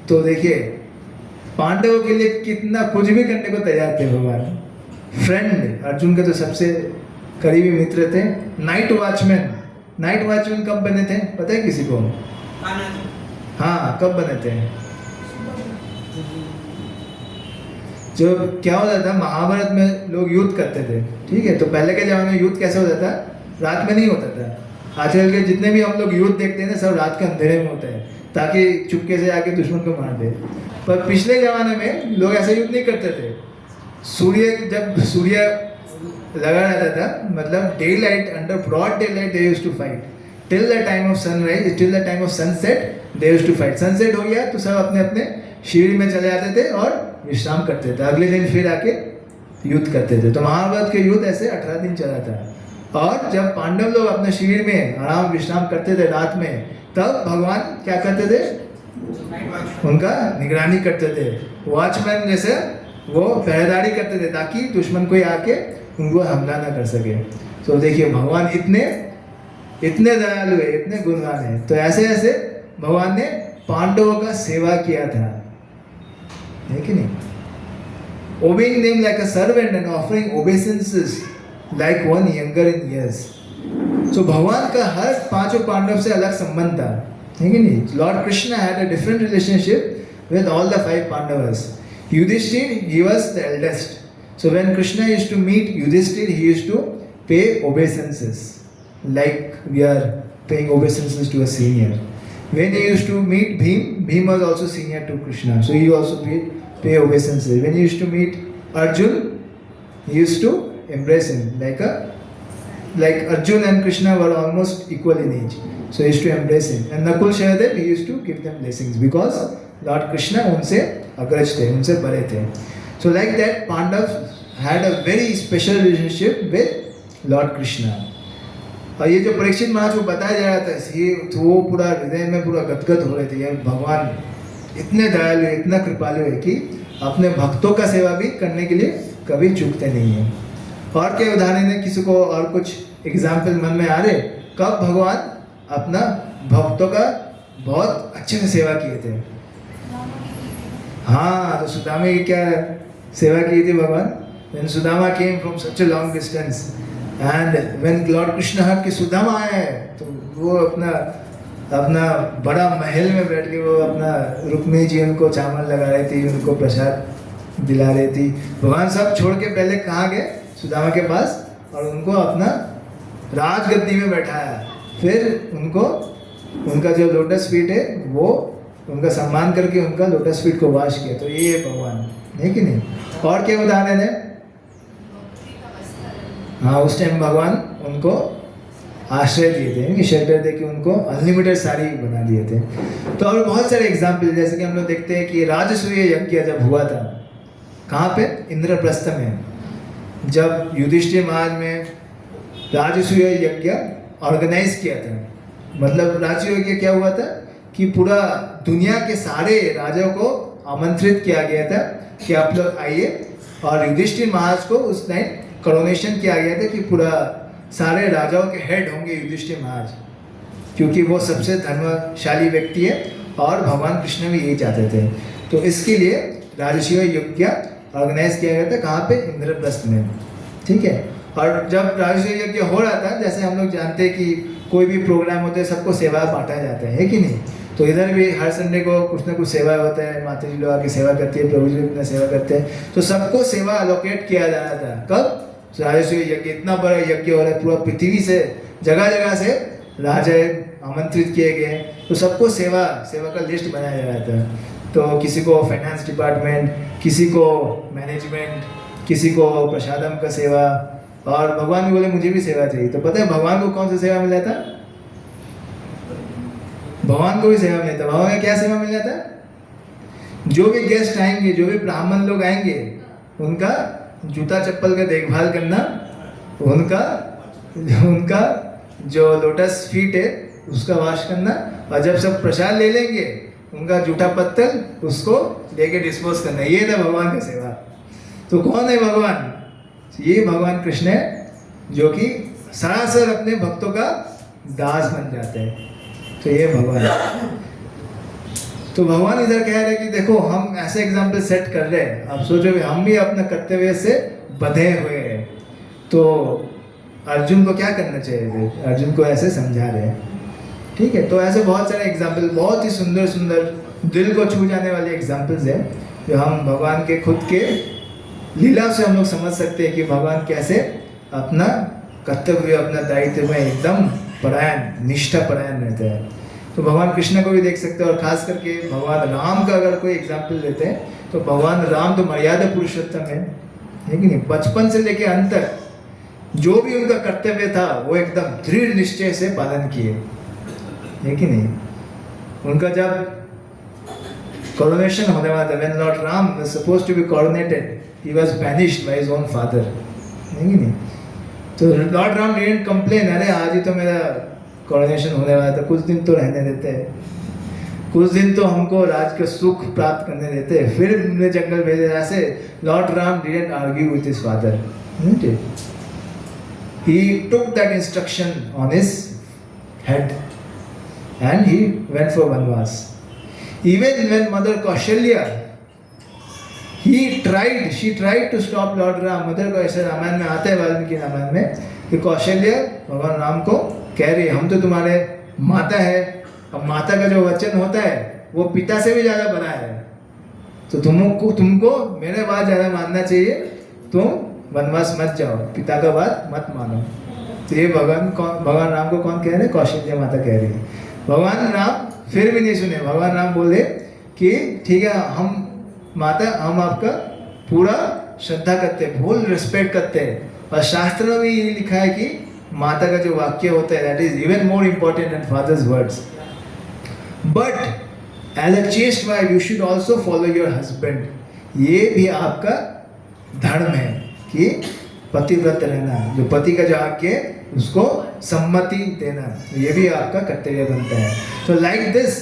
तो देखिए पांडवों के लिए कितना कुछ भी करने को तैयार थे भगवान। फ्रेंड, अर्जुन के तो सबसे करीबी मित्र थे। नाइट वॉचमैन, नाइट वॉचमैन कब बने थे पता है किसी को? हाँ, कब बने थे? जो क्या होता था, महाभारत में लोग युद्ध करते थे, ठीक है? तो पहले के जमाने में युद्ध कैसे होता था, रात में नहीं होता था। आजकल के जितने भी हम लोग युद्ध देखते हैं ना, सब रात के अंधेरे में होते हैं, ताकि चुपके से आके दुश्मन को मार दे। पर पिछले जमाने में लोग ऐसे युद्ध नहीं करते थे। जब सूर्य लगा रहता था, मतलब daylight, under broad daylight they used to fight till the time of sunrise, till the time of sunset they used to fight. Sunset हो गया तो सब अपने अपने शिविर में चले जाते थे और विश्राम करते थे, अगले दिन फिर आके युद्ध करते थे। तो महाभारत के युद्ध ऐसे 18 दिन चला था। और जब पांडव लोग अपने शिविर में आराम विश्राम करते थे रात में, तब भगवान क्या करते थे, उनका निगरानी करते थे। वॉचमैन जैसे वो पहरेदारी करते थे, ताकि दुश्मन कोई आके उनको हमला ना कर सके। तो देखिए भगवान इतने दयालु है, इतने गुणवान है। तो ऐसे ऐसे भगवान ने पांडवों का सेवा किया था, है कि नहीं? Obeying them like a servant and offering obeisances like one younger in years. So भगवान का हर पांचों पांडव से अलग संबंध था, है कि नहीं? Lord Krishna had a different relationship with all the 5 Pandavas. Yudhishthir, he was the eldest. So when Krishna used to meet Yudhishthir, he used to pay obeisances, like we are paying obeisances to a senior. When he used to meet Bhim was also senior to Krishna, so he also pay obeisances. When he used to meet Arjun, he used to embrace him like Arjun and Krishna were almost equal in age, so he used to embrace him. And Nakul Sahadev, he used to give them blessings because Lord Krishna उनसे अग्रज थे, उनसे बड़े थे. So like that, Pandavas had a very special relationship with Lord Krishna. और ये जो परीक्षित महाराज को बताया जा रहा था, तो वो पूरा हृदय में पूरा गदगद हो रहे थे। यार भगवान इतने दयालु है, इतना कृपालु है कि अपने भक्तों का सेवा भी करने के लिए कभी चूकते नहीं है। और क्या उदाहरण है, किसी को और कुछ एग्जाम्पल मन में आ रहे, कब भगवान अपना भक्तों का बहुत अच्छे से सेवा किए थे? हाँ, तो सुदामा की क्या सेवा की थी भगवान? When Sudama came from such a long distance, and when Lord Krishna heard कि सुदामा आया है, तो वो अपना बड़ा महल में बैठ के वो अपना रुक्मिणी जी उनको चावल लगा रही थी, उनको प्रसाद दिला रही थी। भगवान सब छोड़ के पहले कहाँ गए? सुदामा के पास, और उनको अपना राजगद्दी में बैठाया। फिर उनको उनका जो लोटस फीट है वो उनका सम्मान करके उनका लोटस फीट को वाश किया। तो ये है भगवान, है कि नहीं? और क्या उदाहरण है? हाँ, उस टाइम भगवान उनको आश्रय दिए थे, कि शेल्टर दे के उनको अनलिमिटेड साड़ी बना दिए थे। तो और बहुत सारे एग्जाम्पल, जैसे कि हम लोग देखते हैं कि राजसूय यज्ञ जब हुआ था, कहाँ पे? इंद्रप्रस्थ में। जब युधिष्ठिर महाराज में राजसूय यज्ञ ऑर्गेनाइज किया था, मतलब राजसूय यज्ञ क्या हुआ था कि पूरा दुनिया के सारे राजाओं को आमंत्रित किया गया था कि आप लोग आइए, और युधिष्ठिर महाराज को उस टाइम करोनेशन किया गया था कि पूरा सारे राजाओं के हेड होंगे युधिष्ठिर महाराज, क्योंकि वो सबसे धर्मशाली व्यक्ति है और भगवान कृष्ण भी यही चाहते थे। तो इसके लिए राजसूय यज्ञ ऑर्गेनाइज किया गया था, कहाँ पे? इंद्रप्रस्थ में, ठीक है। और जब राजसूय यज्ञ हो रहा था, जैसे हम लोग जानते हैं कि कोई भी प्रोग्राम होते हैं, सबको सेवा बांटा जाता है कि नहीं? तो इधर भी हर संडे को कुछ ना कुछ सेवा होता है, माता जी लोग आके सेवा करती है, प्रभु जी अपना सेवा करते हैं। तो सबको सेवा अलोकेट किया जा रहा था। कब? राजसूय यज्ञ, इतना बड़ा यज्ञ हो रहा है, पूरा पृथ्वी से जगह जगह से राजा आमंत्रित किए गए, तो सबको सेवा का लिस्ट बनाया जा रहा था। तो किसी को फाइनेंस डिपार्टमेंट, किसी को मैनेजमेंट, किसी को प्रसादम का सेवा, और भगवान भी बोले मुझे भी सेवा चाहिए। तो पता है भगवान को कौन सा सेवा मिला था? भगवान को भी सेवा मिला था। भगवान को क्या सेवा मिला था? जो भी गेस्ट आएंगे, जो भी ब्राह्मण लोग आएंगे, उनका जूता चप्पल का देखभाल करना, उनका जो लोटस फीट है उसका वाश करना, और जब सब प्रसाद ले लेंगे उनका जूठा पत्तल उसको लेके डिस्पोज करना, ये था भगवान का सेवा। तो कौन है भगवान? ये भगवान कृष्ण है, जो कि सरासर अपने भक्तों का दास बन जाते हैं। तो ये भगवान है। तो भगवान इधर कह रहे हैं कि देखो हम ऐसे एग्जाम्पल सेट कर रहे हैं, आप सोचो हम भी अपना कर्तव्य से बंधे हुए हैं। तो अर्जुन को क्या करना चाहिए थे? अर्जुन को ऐसे समझा रहे हैं, ठीक है। तो ऐसे बहुत सारे एग्जाम्पल, बहुत ही सुंदर सुंदर दिल को छू जाने वाले एग्जाम्पल्स हैं, जो हम भगवान के खुद के लीला से हम लोग समझ सकते हैं कि भगवान कैसे अपना कर्तव्य, अपना दायित्व में एकदम परायण, निष्ठा परायण रहते हैं। तो भगवान कृष्ण को भी देख सकते हैं, और खास करके भगवान राम का अगर कोई एग्जाम्पल लेते हैं तो भगवान राम तो मर्यादा पुरुषोत्तम है कि नहीं? बचपन से लेके अंत तक जो भी उनका कर्तव्य था वो एकदम दृढ़ निश्चय से पालन किए, है कि नहीं? उनका जब coronation होने वाला था, when Lord Ram was supposed to be coronated, he was banished by his own father, है कि नहीं? तो Lord Ram didn't complain, अरे आज ही तो मेरा coronation होने वाला था, कुछ दिन तो रहने देते हैं, कुछ दिन तो हमको राज का सुख प्राप्त करने देते हैं, फिर उन्हें जंगल भेजे। ऐसे Lord Ram didn't argue with his father, isn't it? He took that instruction on his head and he went for vanvas. Even when Mother Kaushalya, she tried to stop Lord Ram. Mother को ऐसे रामायण में आता है, वाल्मीकि रामायण में, कि कौशल्या भगवान राम को कह रही है हम तो तुम्हारे माता है, अब माता का जो वचन होता है वो पिता से भी ज़्यादा बड़ा है, तो तुमको मेरे बात ज़्यादा मानना चाहिए, तुम वनवास मत जाओ, पिता का बात मत मानो। तो ये भगवान राम को कौन कह रहे हैं? कौशल्या माता कह रही है। भगवान राम फिर भी नहीं सुने। भगवान राम बोले कि ठीक है, हम आपका पूरा श्रद्धा करते हैं, फुल रिस्पेक्ट करते हैं, और शास्त्र में भी ये लिखा है कि माता का जो वाक्य होता है that is even more important than father's words. But as a chaste wife you should also follow your husband. ये भी आपका धर्म है कि पतिव्रत रहना, जो पति का जो आज्ञा है उसको सम्मति देना, ये भी आपका कर्तव्य बनता है। तो like this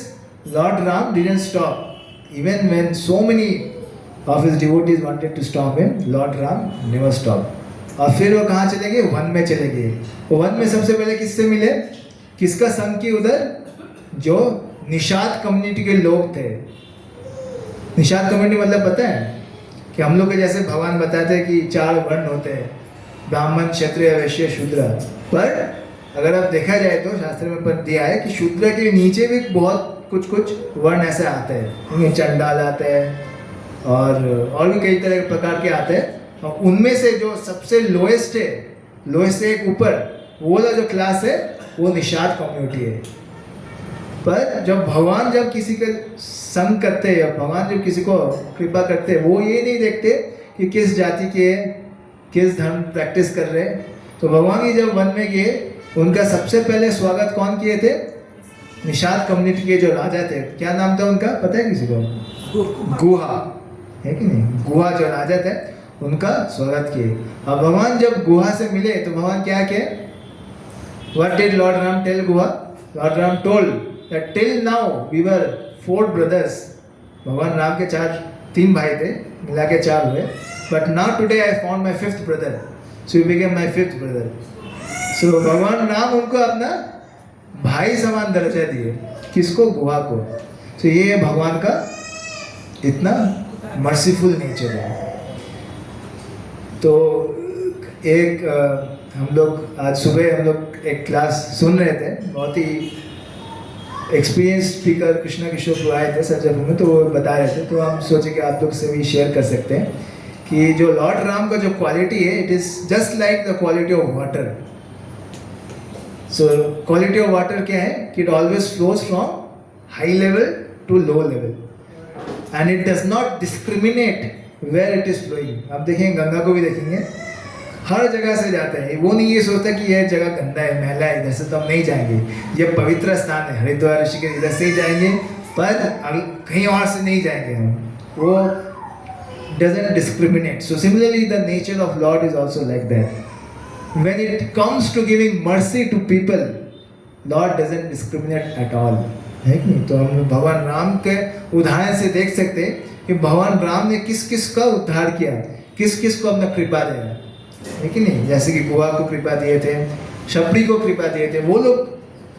Lord Ram didn't stop even when so many of his devotees wanted to stop him, Lord Ram never stop. और फिर वो कहाँ चले गए? वन में चले गए। वो वन में सबसे पहले किससे मिले? किसका संग की उधर? जो निषाद कम्युनिटी के लोग थे। निषाद कम्युनिटी मतलब पता है कि हम लोग के जैसे भगवान बताते हैं कि 4 वर्ण होते हैं, ब्राह्मण, क्षत्रिय, वैश्य, शूद्र। पर अगर आप देखा जाए तो शास्त्र में पर दिया है कि शूद्र के नीचे भी बहुत कुछ वर्ण ऐसे आते हैं, चंडाल आते हैं और भी कई तरह के प्रकार के आते हैं, और उनमें से जो सबसे लोएस्ट है, लोएस्ट से एक ऊपर वो वाला जो क्लास है वो निषाद कम्युनिटी है। पर जब भगवान जब किसी के संग करते हैं, या भगवान जब किसी को कृपा करते हैं, वो ये नहीं देखते कि किस जाति के, किस धर्म प्रैक्टिस कर रहे हैं। तो भगवान ही जब वन में गए, उनका सबसे पहले स्वागत कौन किए थे? निषाद कम्युनिटी के जो राजा थे, क्या नाम था उनका पता है किसी को? गुहा, है कि नहीं? गुहा जो राजा थे उनका स्वागत किए। अब भगवान जब गुहा से मिले तो भगवान क्या किए? What did Lord Ram tell Guha? Lord Ram told that till now we were 4 brothers. भगवान राम के 3 भाई थे, मिला के 4 हुए। But now today I found my 5th brother, so he became my 5th brother. So भगवान राम उनको अपना भाई समान दर्जा दिए। किसको? गुहा को। तो ये भगवान का इतना मर्सीफुल नेचर है। तो एक हम लोग आज सुबह हम लोग एक क्लास सुन रहे थे, बहुत ही एक्सपीरियंस स्पीकर कृष्णा किशोर को आए थे सरजापुर में, तो वो बता रहे थे, तो हम सोचे कि आप लोग से भी शेयर कर सकते हैं कि जो लॉर्ड राम का जो क्वालिटी है, it is just like the quality of water. So quality of water क्या है कि it always flows from high level to low level, and it does not discriminate where it is flowing. आप देखेंगे, गंगा को भी देखेंगे, हर जगह से जाते हैं। वो नहीं ये सोचता कि यह जगह गंदा है, मैला है, इधर से तो हम नहीं जाएंगे, ये पवित्र स्थान है, हरिद्वार ऋषिकेश इधर से ही जाएंगे, पर कहीं और से नहीं जाएंगे हम। वो doesn't discriminate. So similarly, the nature of Lord is also like that. When it comes to giving mercy to people, Lord doesn't discriminate at all. है कि नहीं? तो हम भगवान राम के उदाहरण से देख सकते हैं कि भगवान राम ने किस किस का उद्धार किया, किस किस को अपना कृपा दिया, है कि नहीं? जैसे कि कुआ को कृपा दिए थे, शबरी को कृपा दिए थे। वो लोग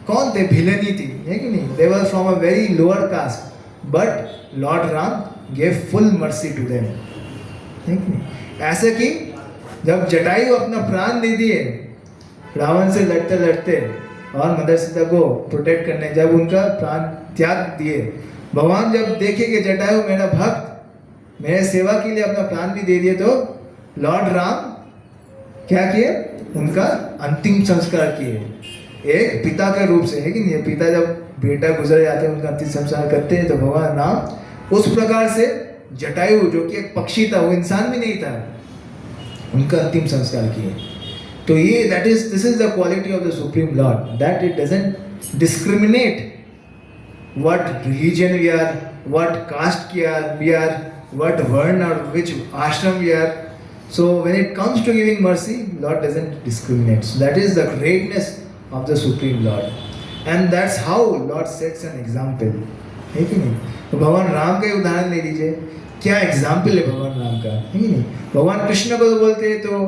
कौन थे? भिलनी थी, है कि नहीं? They were from a very lower caste, but lord Ram gave full mercy to them, है कि नहीं? ऐसे कि जब जटायु अपना प्राण दे दिए रावण से लड़ते लड़ते और मदर सीता को प्रोटेक्ट करने, जब उनका प्राण त्याग दिए, भगवान जब देखे कि जटायु मेरा भक्त मेरे सेवा के लिए अपना प्राण भी दे दिए, तो लॉर्ड राम क्या किए? उनका अंतिम संस्कार किए एक पिता के रूप से, है कि नहीं? पिता जब बेटा गुजर जाते हैं उनका अंतिम संस्कार करते हैं, तो भगवान राम उस प्रकार से जटायु जो कि एक पक्षी था, वो इंसान भी नहीं था, उनका अंतिम संस्कार किए। तो ये this is the quality of the supreme Lord, that it doesn't discriminate what religion we are, what caste we are, what varna or which ashram we are. So when it comes to giving mercy, Lord doesn't discriminate. So that is the greatness of the Supreme Lord, and that's how Lord sets an example, है कि नहीं? तो भगवान राम का उदाहरण ले लीजिए, क्या एग्जाम्पल है भगवान राम का, है कि नहीं? भगवान कृष्ण को तो बोलते हैं तो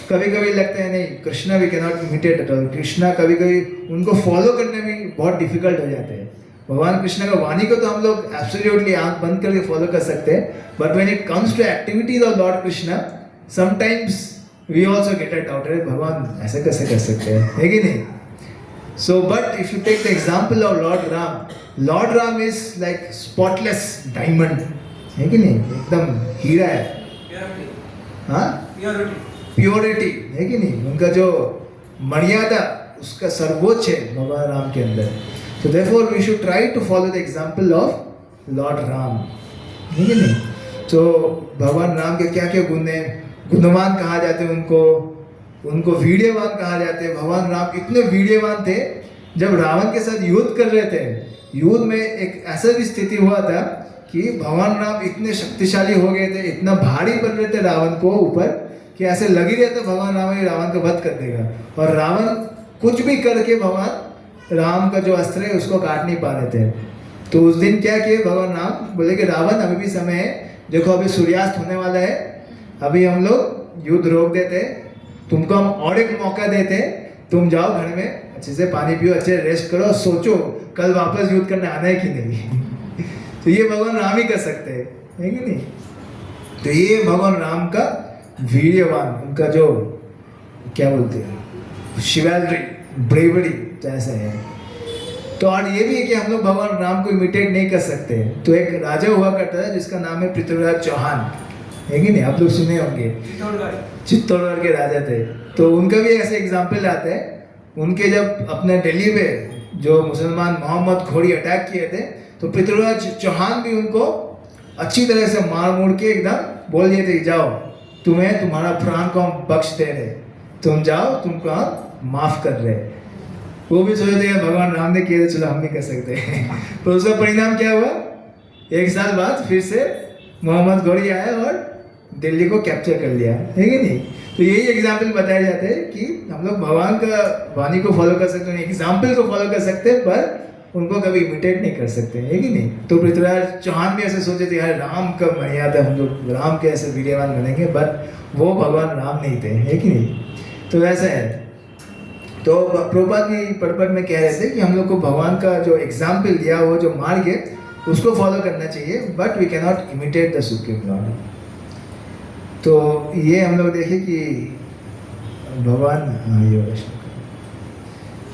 कभी कभी लगता है नहीं, Krishna we cannot imitate at all. Krishna कभी कभी उनको फॉलो करने में बहुत डिफिकल्ट हो जाते हैं। भगवान कृष्ण का वाणी को तो हम लोग एब्सोल्युटली आंख बंद करके फॉलो कर सकते हैं, but when it comes to activities of Lord Krishna, sometimes we also get it out, भगवान ऐसे कैसे कर सकते हैं, है कि नहीं? So but if you take the example of Lord Ram is like spotless diamond, है कि नहीं? एकदम हीरा है, हाँ, प्योरिटी, है कि नहीं? उनका जो मर्यादा उसका सर्वोच्च है भगवान राम के अंदर। So therefore we should try to follow the example of Lord Ram, है कि नहीं? तो भगवान राम के क्या क्या गुण हैं? गुणवान कहा जाते हैं उनको वीर्यवान कहा जाते हैं। भगवान राम इतने वीर्यवान थे, जब रावण के साथ युद्ध कर रहे थे, युद्ध में एक ऐसा भी स्थिति हुआ था कि भगवान राम इतने शक्तिशाली हो गए थे, इतना भारी बन रहे थे रावण को ऊपर, कि ऐसे लग ही रहे थे भगवान रावण का वध कर देगा, और रावण कुछ भी करके भगवान राम का जो अस्त्र है उसको काट नहीं पा रहे थे। तो उस दिन क्या किए भगवान राम? बोले कि रावण अभी भी समय है, देखो अभी सूर्यास्त होने वाला है, अभी हम लोग युद्ध रोक देते, तुमको हम और एक मौका देते, तुम जाओ घर में अच्छे से पानी पियो, अच्छे रेस्ट करो, सोचो कल वापस युद्ध करने आना है कि नहीं। तो ये भगवान राम ही कर सकते हैं, है कि नहीं? तो ये भगवान राम का वीर्यवान, उनका जो क्या बोलते हैं, शिवैलरी, ब्रेवरी, तो ऐसा है। तो और ये भी है कि हम लोग भगवान राम को इमिटेट नहीं कर सकते। तो एक राजा हुआ करता था जिसका नाम है पृथ्वीराज चौहान, है कि नहीं? आप लोग सुने होंगे, चित्तौड़गढ़ के राजा थे। तो उनका भी ऐसे एग्जाम्पल आता है। उनके जब अपने दिल्ली पे जो मुसलमान मोहम्मद घोड़ी अटैक किए थे, तो पृथ्वीराज चौहान भी उनको अच्छी तरह से मार मुड़ के एकदम बोल दिए थे, जाओ तुम्हें तुम्हारा प्राण को हम बख्श दे रहे, तुम जाओ, तुमको हम माफ कर रहे। वो भी सोचे थे भगवान राम ने किया, चलो हम भी कर सकते हैं। तो उसका परिणाम क्या हुआ? 1 साल बाद फिर से मोहम्मद घोड़ी आया और दिल्ली को कैप्चर कर लिया, है कि नहीं? तो यही एग्जाम्पल बताए जाते हैं कि हम लोग भगवान का वाणी को फॉलो कर सकते हैं, एग्जाम्पल को फॉलो कर सकते हैं, पर उनको कभी इमिटेट नहीं कर सकते, है कि नहीं? तो पृथ्वीराज चौहान भी ऐसे सोचे थे, यार राम का मर्यादा, हम लोग राम के ऐसे वीर्यवान बनेंगे, बट वो भगवान राम नहीं थे, है कि नहीं? तो ऐसा है। तो प्रभुपाद भी पढ़ में कह रहे थे कि हम लोग को भगवान का जो एग्जाम्पल दिया, वो जो मार्ग है उसको फॉलो करना चाहिए, but we can not imitate the supreme Lord. तो ये हम लोग देखें कि भगवान,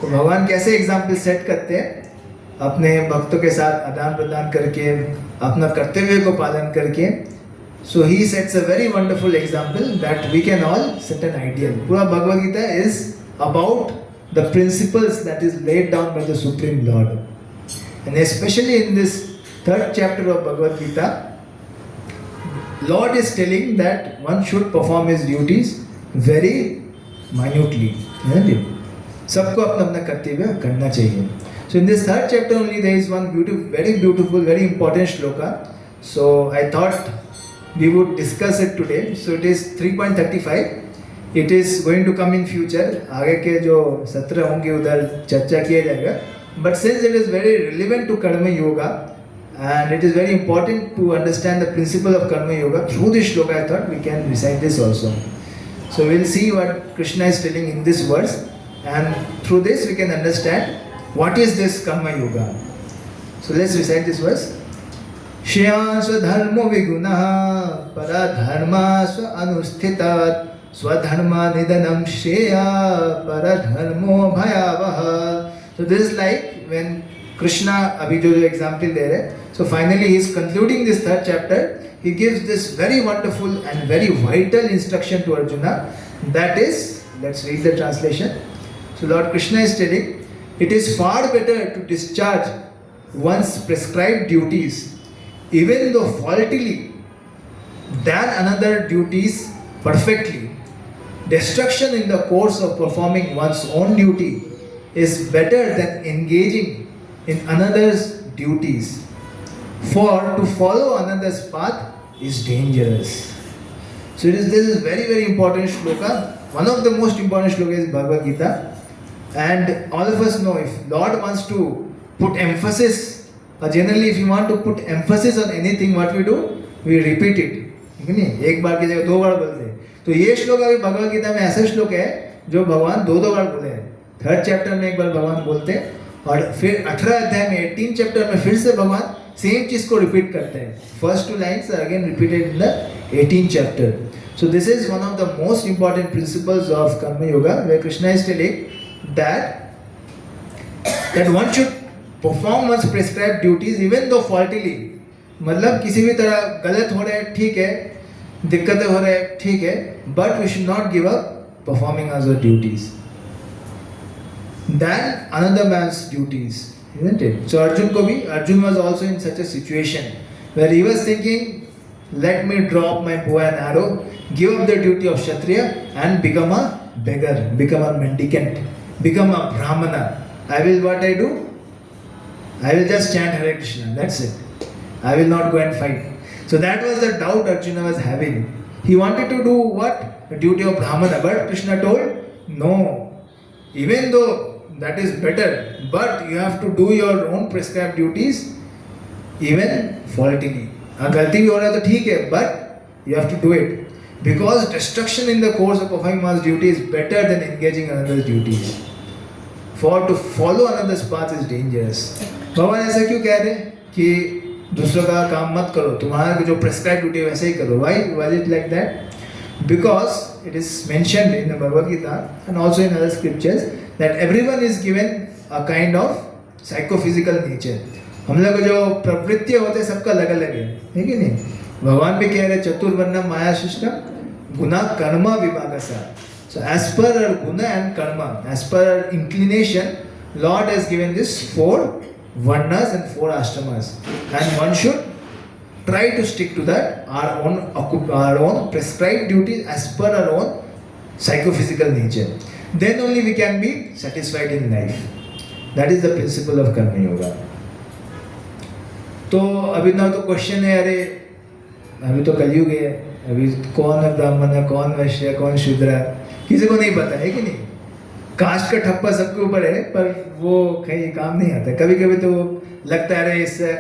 तो भगवान कैसे एग्जाम्पल सेट करते हैं अपने भक्तों के साथ आदान प्रदान करके, अपना कर्तव्य को पालन करके। So he sets a very wonderful example that we can all set an ideal. पूरा Bhagavad Gita is about the principles that is laid down by the Supreme Lord, and especially in this 3rd chapter of Bhagavad Gita, Lord is telling that one should perform his duties very minutely, सबको अपना अपना कर्तव्य करना चाहिए। So in this 3rd chapter only there is one very beautiful, very important shloka. So I thought we would discuss it today. So it is 3.35. It is going to come in future. आगे के जो सत्र होंगे उधर चर्चा किया जाएगा, But since it is very relevant to Karma Yoga, and it is very important to understand the principle of Karma Yoga, through this shloka I thought we can recite this also. So we'll see what Krishna is telling in this verse, and through this we can understand what is this Karma Yoga. So let's recite this verse. Shreya swadharmo vigunaha paradharma swa anusthitat swadharma nidanam shreya paradharmo bhayavaha. So this is like when Krishna, abhi jo example there. So finally he is concluding this third chapter. He gives this very wonderful and very vital instruction to Arjuna. That is, let's read the translation. So Lord Krishna is telling, it is far better to discharge one's prescribed duties, even though faultily, than another duties perfectly. Destruction in the course of performing one's own duty is better than engaging in another's duties. For to follow another's path is dangerous. So this is very, very important shloka. One of the most important shlokas is Bhagavad Gita. And all of us know, if Lord wants to put emphasis, or generally if you want to put emphasis on anything, what we do? We repeat it. एक बार की जगह दो बार बोलते हैं. तो ये श्लोक अभी भगवद गीता में ऐसा श्लोक है जो भगवान दो बार बोले हैं. थर्ड चैप्टर में एक बार भगवान बोलते हैं और फिर 18 अध्याय में 18 चैप्टर में फिर से भगवान सेम चीज को रिपीट करते हैं. First two lines are again repeated in the 18th chapter. So this is one of the most important principles of Karma Yoga, where Krishna is telling that one should perform one's prescribed duties even though faultily. मतलब किसी भी तरह गलत हो रहे हैं ठीक है, दिक्कतें हो रहे हैं ठीक है, but we should not give up performing our duties than another man's duties, isn't it? So Arjun was also in such a situation where he was thinking, let me drop my bow and arrow, give up the duty of Kshatriya and become a beggar, become a mendicant, become a Brahmana. I will what I do? I will just chant Hare Krishna, that's it. I will not go and fight. So that was the doubt Arjuna was having. He wanted to do what? The duty of Brahmana, but Krishna told, no. Even though that is better, but you have to do your own prescribed duties even faultily. गलती भी हो रहा है तो ठीक है, but you have to do it. Because destruction in the course of performing one's duty is better than engaging in another's duties. For to follow another's path is dangerous. भगवान ऐसा क्यों कह रहे हैं कि दूसरों का काम मत करो, तुम्हारा जो prescribed duty है वैसे ही करो? Why was it like that? Because it is mentioned in the Bhagavad Gita and also in other scriptures that everyone is given a kind of psychophysical nature. हम लोग जो प्रवृत्ति होते हैं सबका अलग अलग है कि नहीं? भगवान भी कह रहे चतुर्वर्णम माया system Guna Karma विभागसा. So as per our guna and karma, as per our inclination, Lord has given this 4 varnas and 4 ashramas, and one should try to stick to that, our own prescribed duties as per our own psychophysical nature. Then only we can be satisfied in life. That is the principle of Karma Yoga. तो अभी ना तो question है, अरे अभी तो कलयुग है, अभी कौन है ब्राह्मण है, कौन वैश्य है, कौन शूद्र है, किसी को नहीं पता है कि नहीं? कास्ट का ठप्पा सबके ऊपर है, पर वो कहीं काम नहीं आता. कभी कभी तो लगता है अरे इससे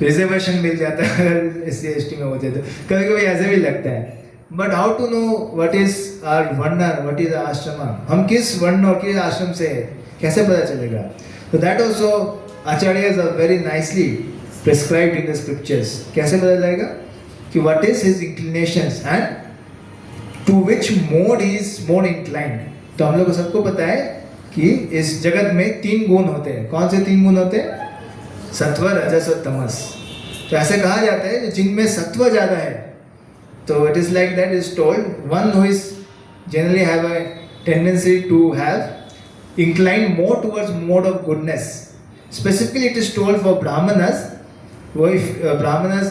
रिजर्वेशन मिल जाता है अगर SC/ST में होते, तो कभी कभी ऐसे भी लगता है. But how to know what is our varna, what is ashram? हम किस वर्ण और किस आश्रम से है, कैसे पता चलेगा? तो that also acharyas are very nicely prescribed in the scriptures. कैसे पता चलेगा कि what is his inclinations and to which mode he is more inclined? तो हम लोग को सबको पता है कि इस जगत में 3 गुण होते हैं. कौन से 3 गुण होते हैं? सत्व, रजस और तमस. तो ऐसे कहा जाता है जिनमें सत्व ज़्यादा है, तो it is like that is told one who is generally have a tendency to have inclined more towards mode of goodness. Specifically it is told for Brahmanas. If Brahmanas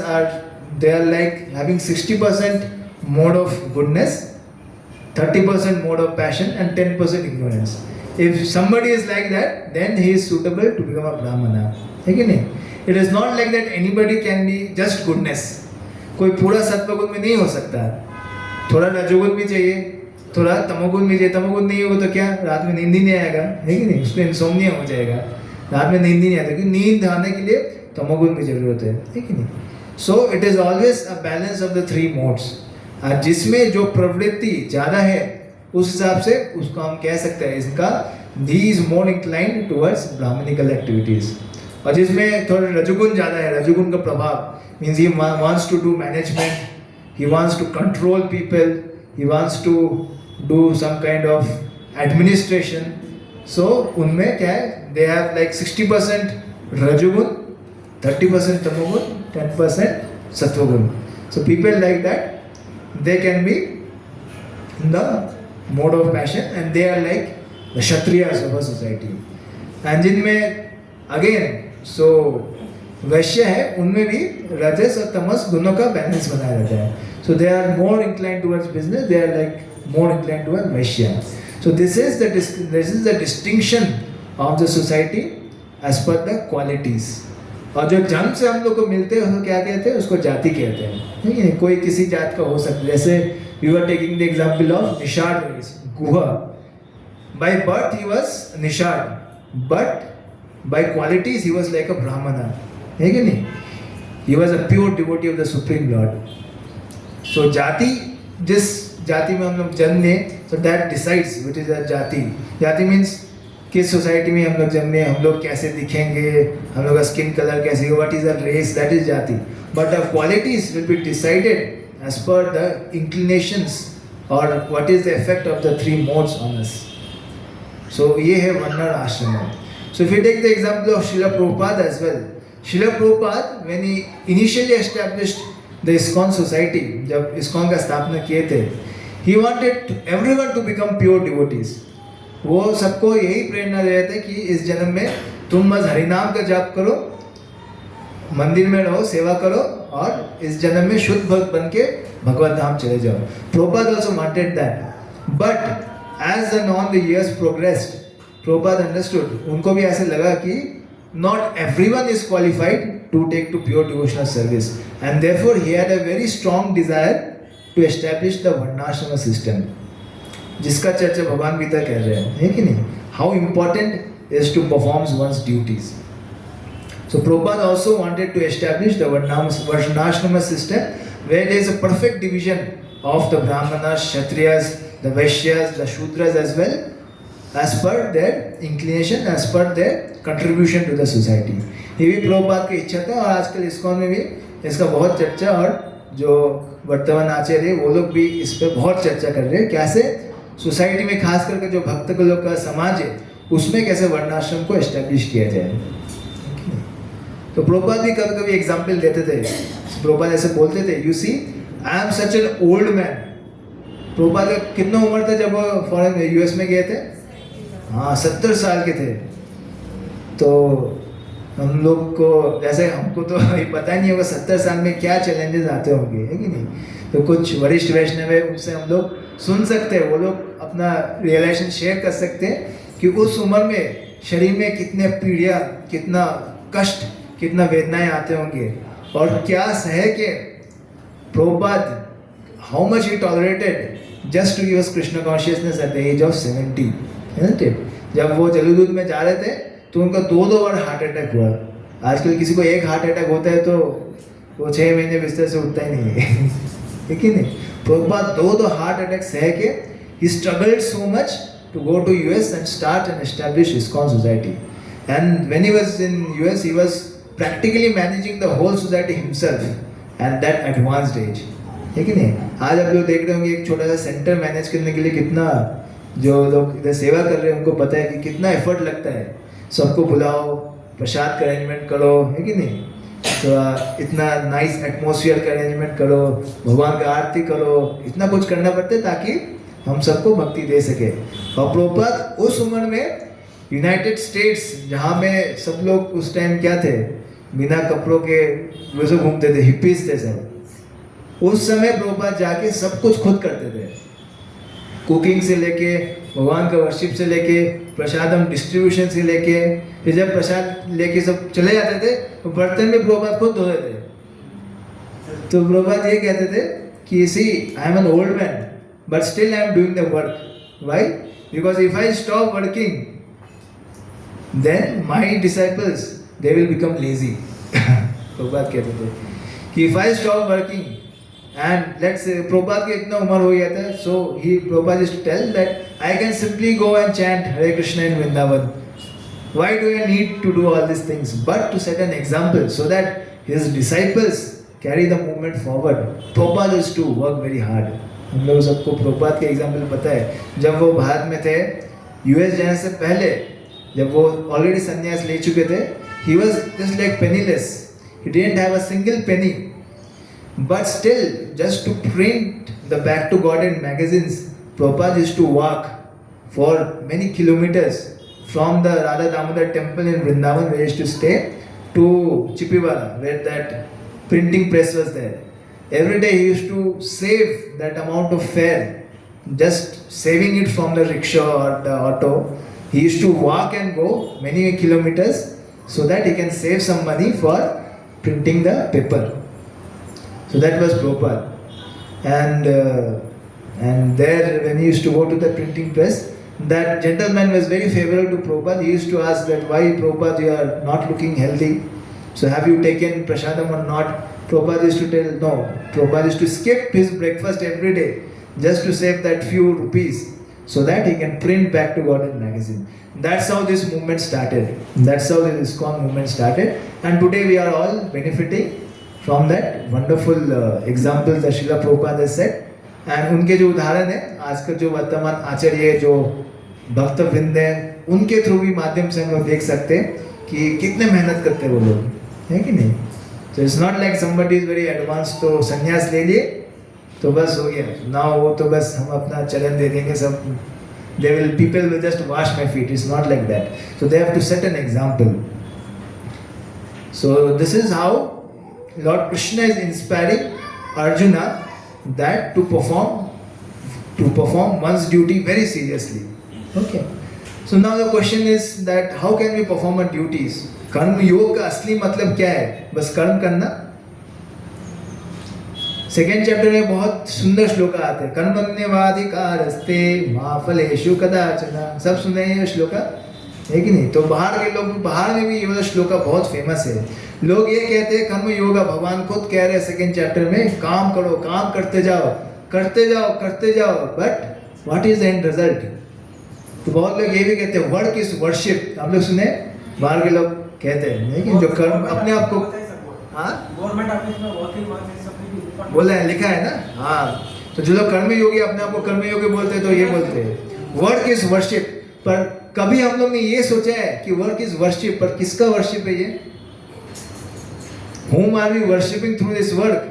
they are like having 60% mode of goodness, 30% mode of passion and 10% ignorance. If somebody is like that, then he is suitable to become a Brahmana. है कि नहीं? It is not like that anybody can be just goodness. कोई पूरा सत्वगुण में नहीं हो सकता. थोड़ा रजोगुण भी चाहिए, थोड़ा तमोगुण भी चाहिए. तमोगुण नहीं होगा तो क्या रात में नींद ही नहीं आएगा, है कि नहीं? उसको इंसोम्निया हो जाएगा. रात में नींद ही नहीं आती, क्योंकि नींद आने के लिए तमोगुण की जरूरत है, ठीक है नहीं? So it is always a balance of the three modes. जिसमें जो प्रवृत्ति ज़्यादा है उस हिसाब से उसको हम कह सकते हैं इसका ही is more inclined towards brahmanical activities. और जिसमें थोड़ा रजोगुण ज़्यादा है, रजोगुण का प्रभाव means he wants to do management, he wants to control people, he wants to do some kind of administration. So उनमें क्या है, they have like 60% रजोगुण, 30% तमोगुण, 10% सत्वगुण. So people like that, they can be in the mode of passion and they are like the Kshatriyas of a society. And जिनमें again so वैश्य है उनमें भी रजस और तमस दोनों का बैलेंस बनाया रहता है. So they are more inclined towards business, they are like more inclined towards Vaishya. So this is the distinction of the society as per the qualities. और जो जन्म से हम लोग को मिलते हैं उसको क्या कहते हैं, उसको जाति कहते हैं, ठीक है? कोई किसी जात का हो सकता है, जैसे we were taking the example of Nishad race, Guha. By birth he was Nishad, but by qualities he was like a Brahmana, है कि नहीं? He was a pure devotee of the Supreme Lord. So जाति, जिस जाति में हम लोग जन्मे, so that decides which is a जाति. जाति means किस सोसाइटी में हम लोग जन्मे, हम लोग कैसे दिखेंगे, हम लोग का स्किन कलर कैसे हो, what is a race, that is जाति. But the qualities will be decided as per the inclinations or what is the effect of the three modes on us. So ये है वर्ण और आश्रम. So if you take the example of Srila Prabhupada as well, Srila Prabhupada when he initially established the ISKCON society, जब ISKCON का स्थापना किए थे, he wanted everyone to become pure devotees. वो सबको यही प्रेरणा दे रहे थे कि इस जन्म में तुम बस हरिनाम का जाप करो, मंदिर में रहो, सेवा करो और इस जन्म में शुद्ध भक्त बन के भगवत धाम चले जाओ. Prabhupada also wanted that. But as the years progressed, Prabhupada understood, उनको भी ऐसे लगा कि not everyone is qualified to take to pure devotional service, and therefore he had a very strong desire to establish the varnashrama system, जिसका चर्चा भगवान गीता कर रहे हैं, है कि नहीं? How important is to perform one's duties. So Prabhupada also wanted to establish the varnashrama system where there is a perfect division of the brahmanas, kshatriyas, the vaishyas, the shudras as well, as per their inclination, as per their contribution to the society. ये भी प्रभुपाद की इच्छा था और आजकल ISKCON में भी इसका बहुत चर्चा, और जो वर्तमान आचार्य वो लोग भी इस पर बहुत चर्चा कर रहे हैं, कैसे सोसाइटी में खास करके जो भक्त लोग का समाज है उसमें कैसे वर्णाश्रम को एस्टेब्लिश किया जाए. तो प्रभुपाद भी कभी कभी एग्जाम्पल देते थे. प्रभुपाद ऐसे बोलते थे, you see I am such an old man. Prabhupada का कितना उम्र था जब वो फॉरेन में US में गए थे? हाँ, 70 साल के थे. तो हम लोग को जैसे हमको तो पता नहीं होगा 70 साल में क्या चैलेंजेस आते होंगे, है कि नहीं? तो कुछ वरिष्ठ वैष्णव है उनसे हम लोग सुन सकते हैं, वो लोग अपना रियलाइजेशन शेयर कर सकते हैं कि उस उम्र में शरीर में कितने पीड़िया, कितना कष्ट, कितना वेदनाएं आते होंगे और क्या सह के Prabhupada how much he tolerated just to give us Krishna consciousness at the age of 70, isn't it? जब वो जलूदूत में जा रहे थे तो उनका 2 बार हार्ट अटैक हुआ. आजकल किसी को एक हार्ट अटैक होता है तो वो 6 महीने बिस्तर से उठता ही नहीं है, ठीक है नहीं? प्रभुपाद 2 हार्ट अटैक सह के he struggled so much to go to US and start and establish ISKCON society. And when he was in US, he was practically managing the whole society himself at that advanced age, है कि नहीं? आज आप लोग देख रहे होंगे एक छोटा सा सेंटर मैनेज करने के लिए कितना जो लोग इधर सेवा कर रहे हैं उनको पता है कि कितना एफर्ट लगता है. सबको बुलाओ, प्रसाद का अरेंजमेंट करो, है कि नहीं? तो इतना नाइस एटमॉस्फेयर का अरेंजमेंट करो, भगवान का आरती करो, इतना कुछ करना पड़ता है ताकि हम सबको भक्ति दे सके. और प्रभुपाद उस उम्र में यूनाइटेड स्टेट्स, जहाँ में सब लोग उस टाइम क्या थे, बिना कपड़ों के वैसे घूमते थे, हिप्पीज थे सब. उस समय प्रभुपाद जाके सब कुछ खुद करते थे, कुकिंग से लेके भगवान का वर्शिप से लेके प्रसादम डिस्ट्रीब्यूशन से लेके. फिर जब प्रसाद लेके सब चले जाते थे तो बर्तन भी प्रभुपाद खुद धोते थे. तो प्रभुपाद ये कहते थे कि see I am an old man but still I am doing the work. Why? Because if I stop working then my disciples, they will become lazy. Prabhupada कहते थे कि if I stop working and let's say Prabhupada के इतना उम्र हो गया था, so Prabhupada used to tell that I can simply go and chant Hare Krishna in Vrindavan. Why do I need to do all these things? But to set an example so that his disciples carry the movement forward. Prabhupada used to work very hard. हम लोग सबको प्रभुपाद के example पता है. जब वो भारत में थे, यूएस जाने से पहले, जब वो ऑलरेडी संन्यास ले चुके थे, he was just like penniless. He didn't have a single penny. But still, just to print the Back to God in magazines, Prabhupada used to walk for many kilometers from the Radha Damodar temple in Vrindavan, where he used to stay, to Chippiwala, where that printing press was there. Every day he used to save that amount of fare, just saving it from the rickshaw or the auto. He used to walk and go many kilometers so that he can save some money for printing the paper. So that was Prabhupada. And there, when he used to go to the printing press, that gentleman was very favorable to Prabhupada. He used to ask that, why Prabhupada, you are not looking healthy? So have you taken prasadam or not? Prabhupada used to tell, no. Prabhupada used to skip his breakfast every day just to save that few rupees so that he can print Back to God in magazine. That's how this movement started. That's how the ISKCON movement started. And today we are all benefiting from that wonderful examples that Srila Prabhupada has said. And उनके जो उदाहरण है, आजकल जो वर्तमान आचार्य जो भक्त वृंद है, उनके थ्रू भी माध्यम से हम लोग देख सकते हैं कि कितने मेहनत करते हैं वो लोग, है कि नहीं? So it's not like somebody is very advanced तो संन्यास ले लिए तो बस हो गया. ना वो तो बस हम अपना चलन दे देंगे सब. People will just wash my feet. It's not like that. So they have to set an example. So this is how Lord Krishna is inspiring Arjuna that to perform one's duty very seriously. Okay. So now the question is that how can we perform our duties? कर्म योग का असली मतलब क्या है? बस कर्म करना. सेकेंड चैप्टर में बहुत सुंदर श्लोक आते हैं. कर्मण्यवाधिकारस्ते मा फलेषु कदाचन. सब सुने हैं ये श्लोक, है कि नहीं? तो बाहर के लोग, बाहर में भी ये वाला श्लोक बहुत फेमस है. लोग ये कहते हैं कर्म योगा, भगवान खुद कह रहे हैं सेकेंड चैप्टर में, काम करो, काम करते जाओ, करते जाओ, करते जाओ. But what is the end result? तो बहुत लोग ये भी कहते हैं वर्क इज वर्शिप. आप लोग सुने, बाहर के लोग कहते हैं नहीं कि जो कर्म अपने आप को, हाँ गवर्नमेंट ऑफिस में वर्किंग बोला है, लिखा है ना. हाँ, तो जो लोग कर्म योगी अपने आप को कर्म योगी बोलते हैं तो ये बोलते हैं वर्क इज वर्शिप. पर कभी हम लोग ने ये सोचा है कि वर्क इज वर्शिप, पर किसका वर्शिप है ये? Whom are we worshipping through this work?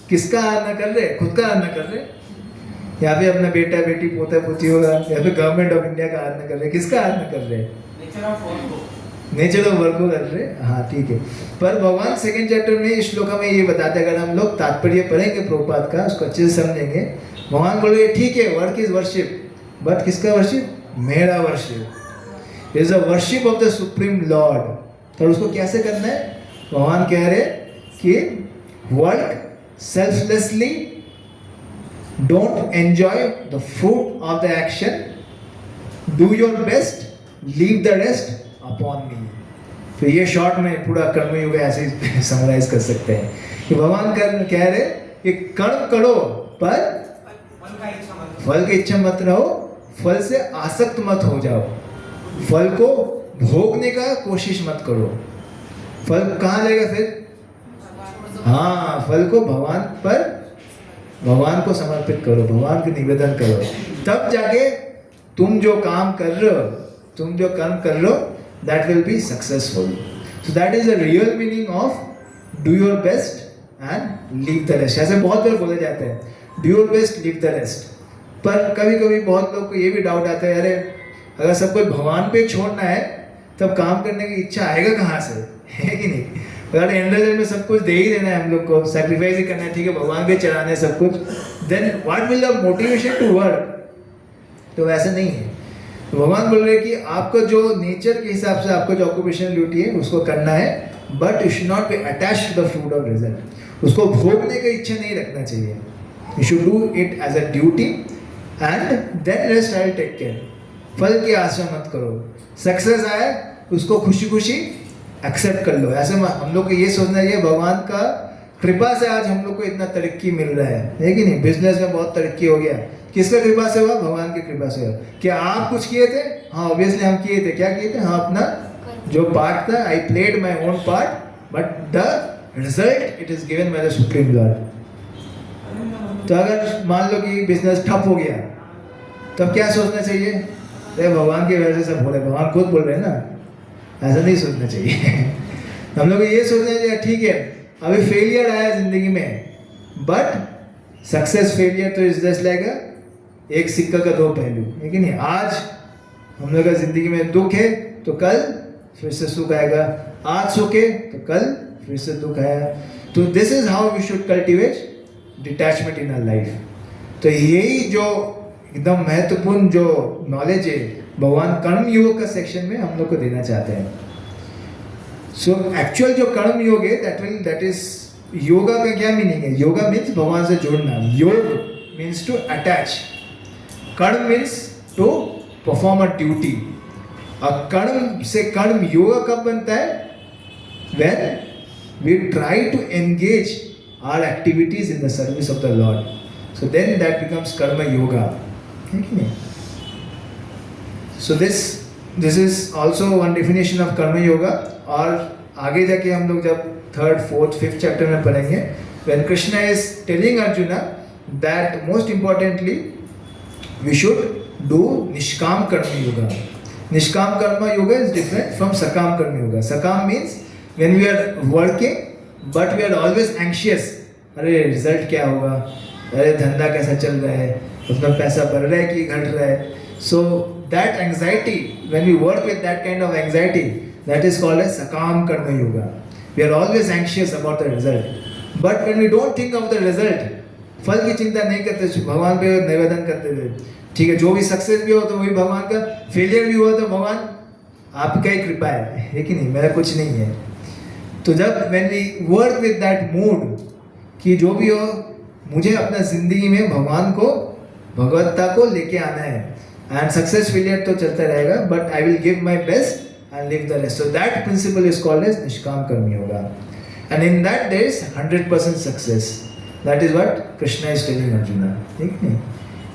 किसका आराधना कर रहे? खुद का आराधना कर रहे? या फिर अपना बेटा बेटी पोता पोती होगा, या फिर गवर्नमेंट ऑफ इंडिया का आराधना कर रहे? किसका आराधना कर रहे? नेचर ऑफ वर्क को कर रहे. हाँ ठीक है. पर भगवान सेकंड चैप्टर में इस श्लोक में ये बताते हैं, अगर हम लोग तात्पर्य पढ़ेंगे प्रभुपाद का, उसको अच्छे से समझेंगे. भगवान बोल रहे ठीक है वर्क इज वर्शिप, बट किसका वर्शिप? मेरा worship. Is the worship of the supreme Lord. तो उसको कैसे करना है? भगवान कह रहे कि work selflessly, don't enjoy the fruit of the action, do your best, leave the rest upon मी. तो ये शॉर्ट में पूरा कर्मयोग ऐसे समराइज कर सकते हैं कि भगवान कह रहे कि कर्म करो पर फल की इच्छा मत रहो, फल से आसक्त मत हो जाओ, फल को भोगने का कोशिश मत करो. फल कहाँ जाएगा फिर? हाँ, फल को भगवान पर, भगवान को समर्पित करो, भगवान को निवेदन करो, तब जाके तुम जो काम कर रहे हो, तुम जो कर्म कर रहे हो, that will be successful. So that is the real meaning of do your best and leave the rest. ऐसे बहुत बार बोले जाते हैं do your best, leave the rest. पर कभी कभी बहुत लोग को ये भी डाउट आता है, अरे अगर सब कुछ भगवान पे छोड़ना है तब काम करने की इच्छा आएगा कहाँ से, है कि नहीं? अगर एंड रिजल्ट में सब कुछ दे ही देना है, हम लोग को सैक्रिफाइस ही करना है, ठीक है, भगवान पे चढ़ाना है सब कुछ, then what will the motivation to work? तो वैसा नहीं है. तो भगवान बोल रहे हैं कि आपको जो नेचर के हिसाब से आपको जो ऑक्यूपेशनल ड्यूटी है उसको करना है, but you should not be attached to the fruit of result. उसको भोगने की इच्छा नहीं रखना चाहिए. You should do it as a duty and then rest I will take care. फल की आशा मत करो. सक्सेस आए उसको खुशी खुशी एक्सेप्ट कर लो। ऐसे हम लोग को ये सोचना चाहिए भगवान का कृपा से आज हम लोग को इतना तरक्की मिल रहा है कि नहीं। बिजनेस में बहुत तरक्की हो गया, किसका कृपा से हुआ? भगवान की कृपा से हुआ। क्या आप कुछ किए थे? हाँ ऑब्वियसली हम किए थे। क्या किए थे? हाँ अपना जो पार्ट था, I played my own part, but the result it is given by the supreme Lord. तो अगर मान लो कि बिजनेस ठप हो गया, तब क्या सोचना चाहिए? अरे भगवान की वजह से सब हो रहा है, भगवान खुद बोल रहे हैं ना। ऐसा नहीं सोचना चाहिए। हम लोग को ये सोचना चाहिए ठीक है अभी फेलियर आया जिंदगी में, बट सक्सेस फेलियर तो इज जस्ट लाइक एक सिक्का का दो पहलू है कि नहीं। आज हम लोग का जिंदगी में दुख है तो कल फिर से सुख आएगा, आज सुख है तो कल फिर से दुख आएगा। तो this is how we should cultivate detachment in our life. तो यही जो एकदम महत्वपूर्ण जो नॉलेज है भगवान कर्म योग का सेक्शन में हम लोग को देना चाहते हैं। सो एक्चुअल जो कर्म योग है दैट इज योगा का क्या मीनिंग है? योगा मीन्स भगवान से जुड़ना, yoga means to attach, karma means to perform a duty. और कर्म से कर्म योगा कब बनता है? When we try to engage our activities in the service of the Lord, so then that becomes karma yoga, है कि नहीं? So this is also one definition of karma yoga. और आगे जाके हम लोग जब 3rd, 4th, 5th चैप्टर में पढ़ेंगे, when Krishna is telling Arjuna that most importantly we should do निष्काम कर्म योगा। निष्काम कर्म yoga is different from sakam karma yoga. Sakam means when we are working but we are always anxious, अरे result क्या होगा, अरे धंधा कैसा चल रहा है, उसमें पैसा बढ़ रहा है कि घट रहा है। So that anxiety, when we work with that kind of anxiety, that is called as sakam karma yoga. We are always anxious about the result, but when we don't think of the result, फल की चिंता नहीं करते, भगवान पे निवेदन करते थे, ठीक है जो भी सक्सेस भी हो तो वही भगवान का, फेलियर भी हुआ तो भगवान आपका ही कृपा है कि नहीं, मेरा कुछ नहीं है। तो जब when we work with that mood कि जो भी हो मुझे अपना जिंदगी में भगवान को, भगवत्ता को लेके आना है, एंड सक्सेस फेलियर तो चलता रहेगा, but I will give my best and leave the rest. So that principle is called as Nishkam Karma Yoga. And in that there is 100% success. That is what Krishna is telling Arjuna. ठीक है?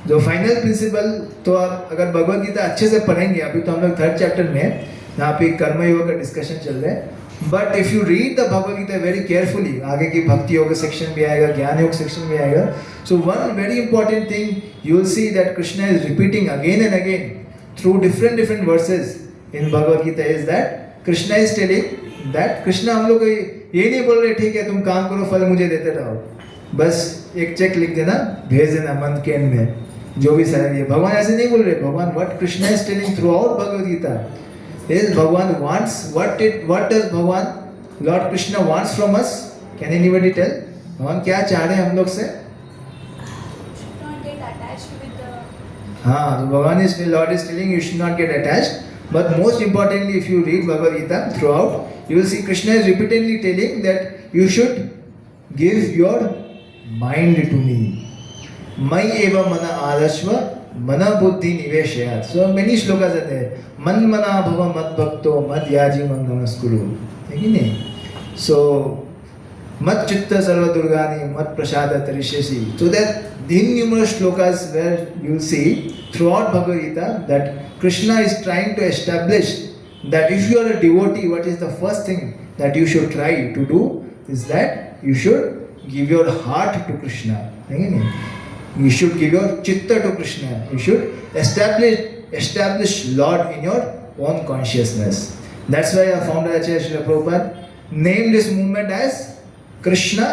जो final principal तो आप अगर भगवद गीता अच्छे से पढ़ेंगे, अभी तो हम लोग 3rd चैप्टर में यहाँ पे कर्म योग का डिस्कशन चल रहा है, but if you read the Bhagavad Gita very carefully, आगे की भक्ति योग सेक्शन भी आएगा, ज्ञान योग सेक्शन भी आएगा। So one very important thing you will see that Krishna is repeating again and again through different versus in Bhagavad Gita is that Krishna is telling that Krishna हम लोग को ये नहीं बोल रहे ठीक है तुम काम करो फल मुझे देते रहो, बस एक चेक लिख देना भेज देना मंथ के एंड में जो भी सैलरी है। भगवान ऐसे नहीं बोल रहे। भगवान what Krishna is telling throughout Bhagavad Gita is भगवान wants what does भगवान Lord Krishna wants from us? Can anybody tell? भगवान क्या चाह रहे हैं हम लोग से? हाँ तो भगवान is Lord is telling you should not get attached. But most importantly, if you read Bhagavad Gita throughout, you will see Krishna is repeatedly telling that you should give your mind to me. Mai eva mana adashva mana buddhi niveshayat. So many shlokas are there. Man mana bhava mad bhakto mad yaji man namaskuru. है कि नहीं? So mad chitta sarva durgani mad prasada tarishesi. So that innumerable shlokas where you will see throughout Bhagavad Gita that Krishna is trying to establish that if you are a devotee, what is the first thing that you should try to do is that you should give your heart to Krishna. You should give your chitta to Krishna. You should establish Lord in your own consciousness. That's why our founder Acharya Srila Prabhupada named this movement as Krishna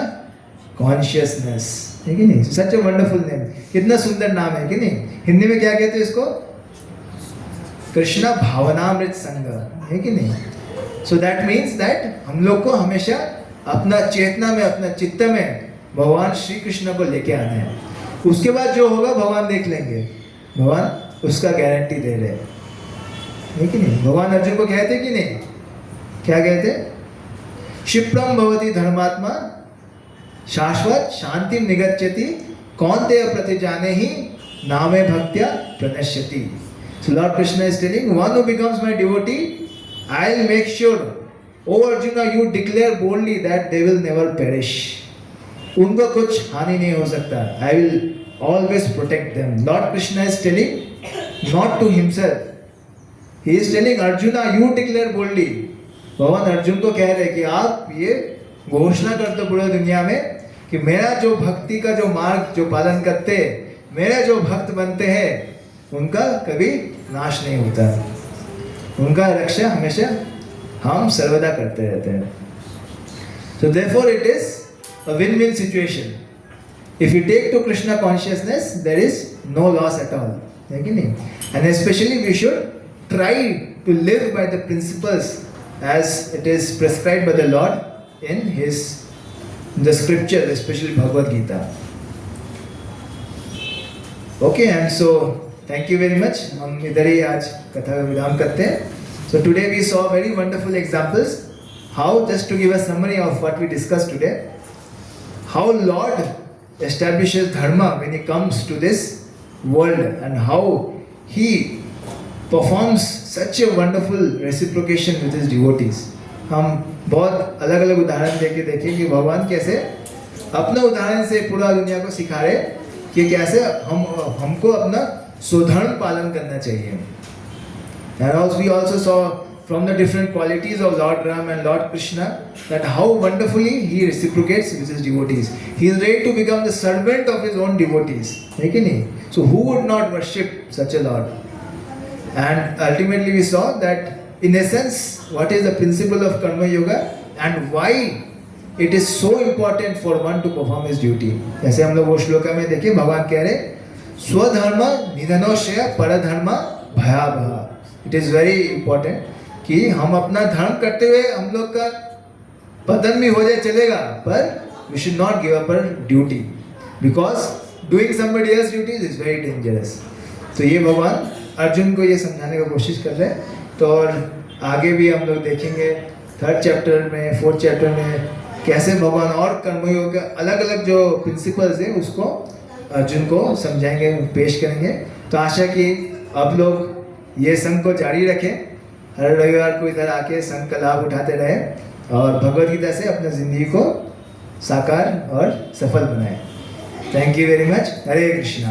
Consciousness. है कि नहीं? Such a wonderful name. कितना सुंदर नाम है कि नहीं? हिंदी में क्या कहते हैं इसको? कृष्णा भावनामृत संग, है कि नहीं? सो दैट मीन्स दैट हम लोग को हमेशा अपना चेतना में, अपना चित्त में भगवान श्री कृष्ण को लेके आना है। उसके बाद जो होगा भगवान देख लेंगे। भगवान उसका गारंटी दे रहे हैं, है कि नहीं? भगवान अर्जुन को कहते कि नहीं, क्या कहते? क्षिप्रम भवति धर्मात्मा शाश्वत शांति निगच्छति कौन्तेय प्रतिजाने ही नामे भक्त्या प्रणश्यति। So Lord Krishna is telling, one who becomes my devotee I'll make sure, O Arjuna, you declare boldly that they will never perish. उनको कुछ हानि नहीं हो सकता. I will always protect them. Lord Krishna is telling not to himself. He is telling Arjuna, you declare boldly. भगवान अर्जुन को कह रहे कि आप ये घोषणा कर दो पूरी दुनिया में कि मेरा जो भक्ति का जो मार्ग जो पालन करते हैं, मेरे जो भक्त बनते हैं, उनका कभी नाश नहीं होता. उनका रक्षा हमेशा हम सर्वदा करते रहते हैं. So therefore it is a win-win situation. If you take to Krishna consciousness, there is no loss at all. है कि नहीं? And especially we should try to live by the principles as it is prescribed by the Lord in the scripture, especially Bhagavad Gita. Okay, and so thank you very much. हम इधर ही आज कथा का विराम करते हैं. So today we saw very wonderful examples. How, just to give a summary of what we discussed today, how Lord establishes dharma when He comes to this world, and how He performs such a wonderful reciprocation with His devotees. हम बहुत अलग अलग उदाहरण देखें कि भगवान कैसे अपने उदाहरण से पूरा दुनिया को सिखा रहे कि कैसे हमको अपना स्वधर्म पालन करना चाहिए. And also we also saw from the different qualities of Lord Ram and Lord Krishna that how wonderfully He reciprocates with His devotees. He is ready to become the servant of His own devotees. है कि नहीं? So who would not worship such a Lord? And ultimately we saw that in essence what is the principle of Karma Yoga and why it is so important for one to perform his duty. जैसे हम लोग वो श्लोका में देखिए भगवान कह रहे स्वधर्म निधनोश्रेय परधर्म भयावह. It is very important कि हम अपना धर्म करते हुए हम लोग का पतन भी हो जाए चलेगा, पर we should not give up our duty because doing somebody else's duties is very dangerous. तो ये भगवान अर्जुन को ये समझाने का कोशिश कर रहे हैं. तो और आगे भी हम लोग देखेंगे 3rd चैप्टर में 4th चैप्टर में कैसे भगवान और कर्मयोग के अलग अलग जो प्रिंसिपल्स हैं उसको अर्जुन को समझाएंगे, पेश करेंगे. तो आशा कि आप लोग ये संघ को जारी रखें, हर रविवार को इधर आके संघ का लाभ उठाते रहें और भगवद गीता से अपनी जिंदगी को साकार और सफल बनाएं. Thank you very much. Hare Krishna.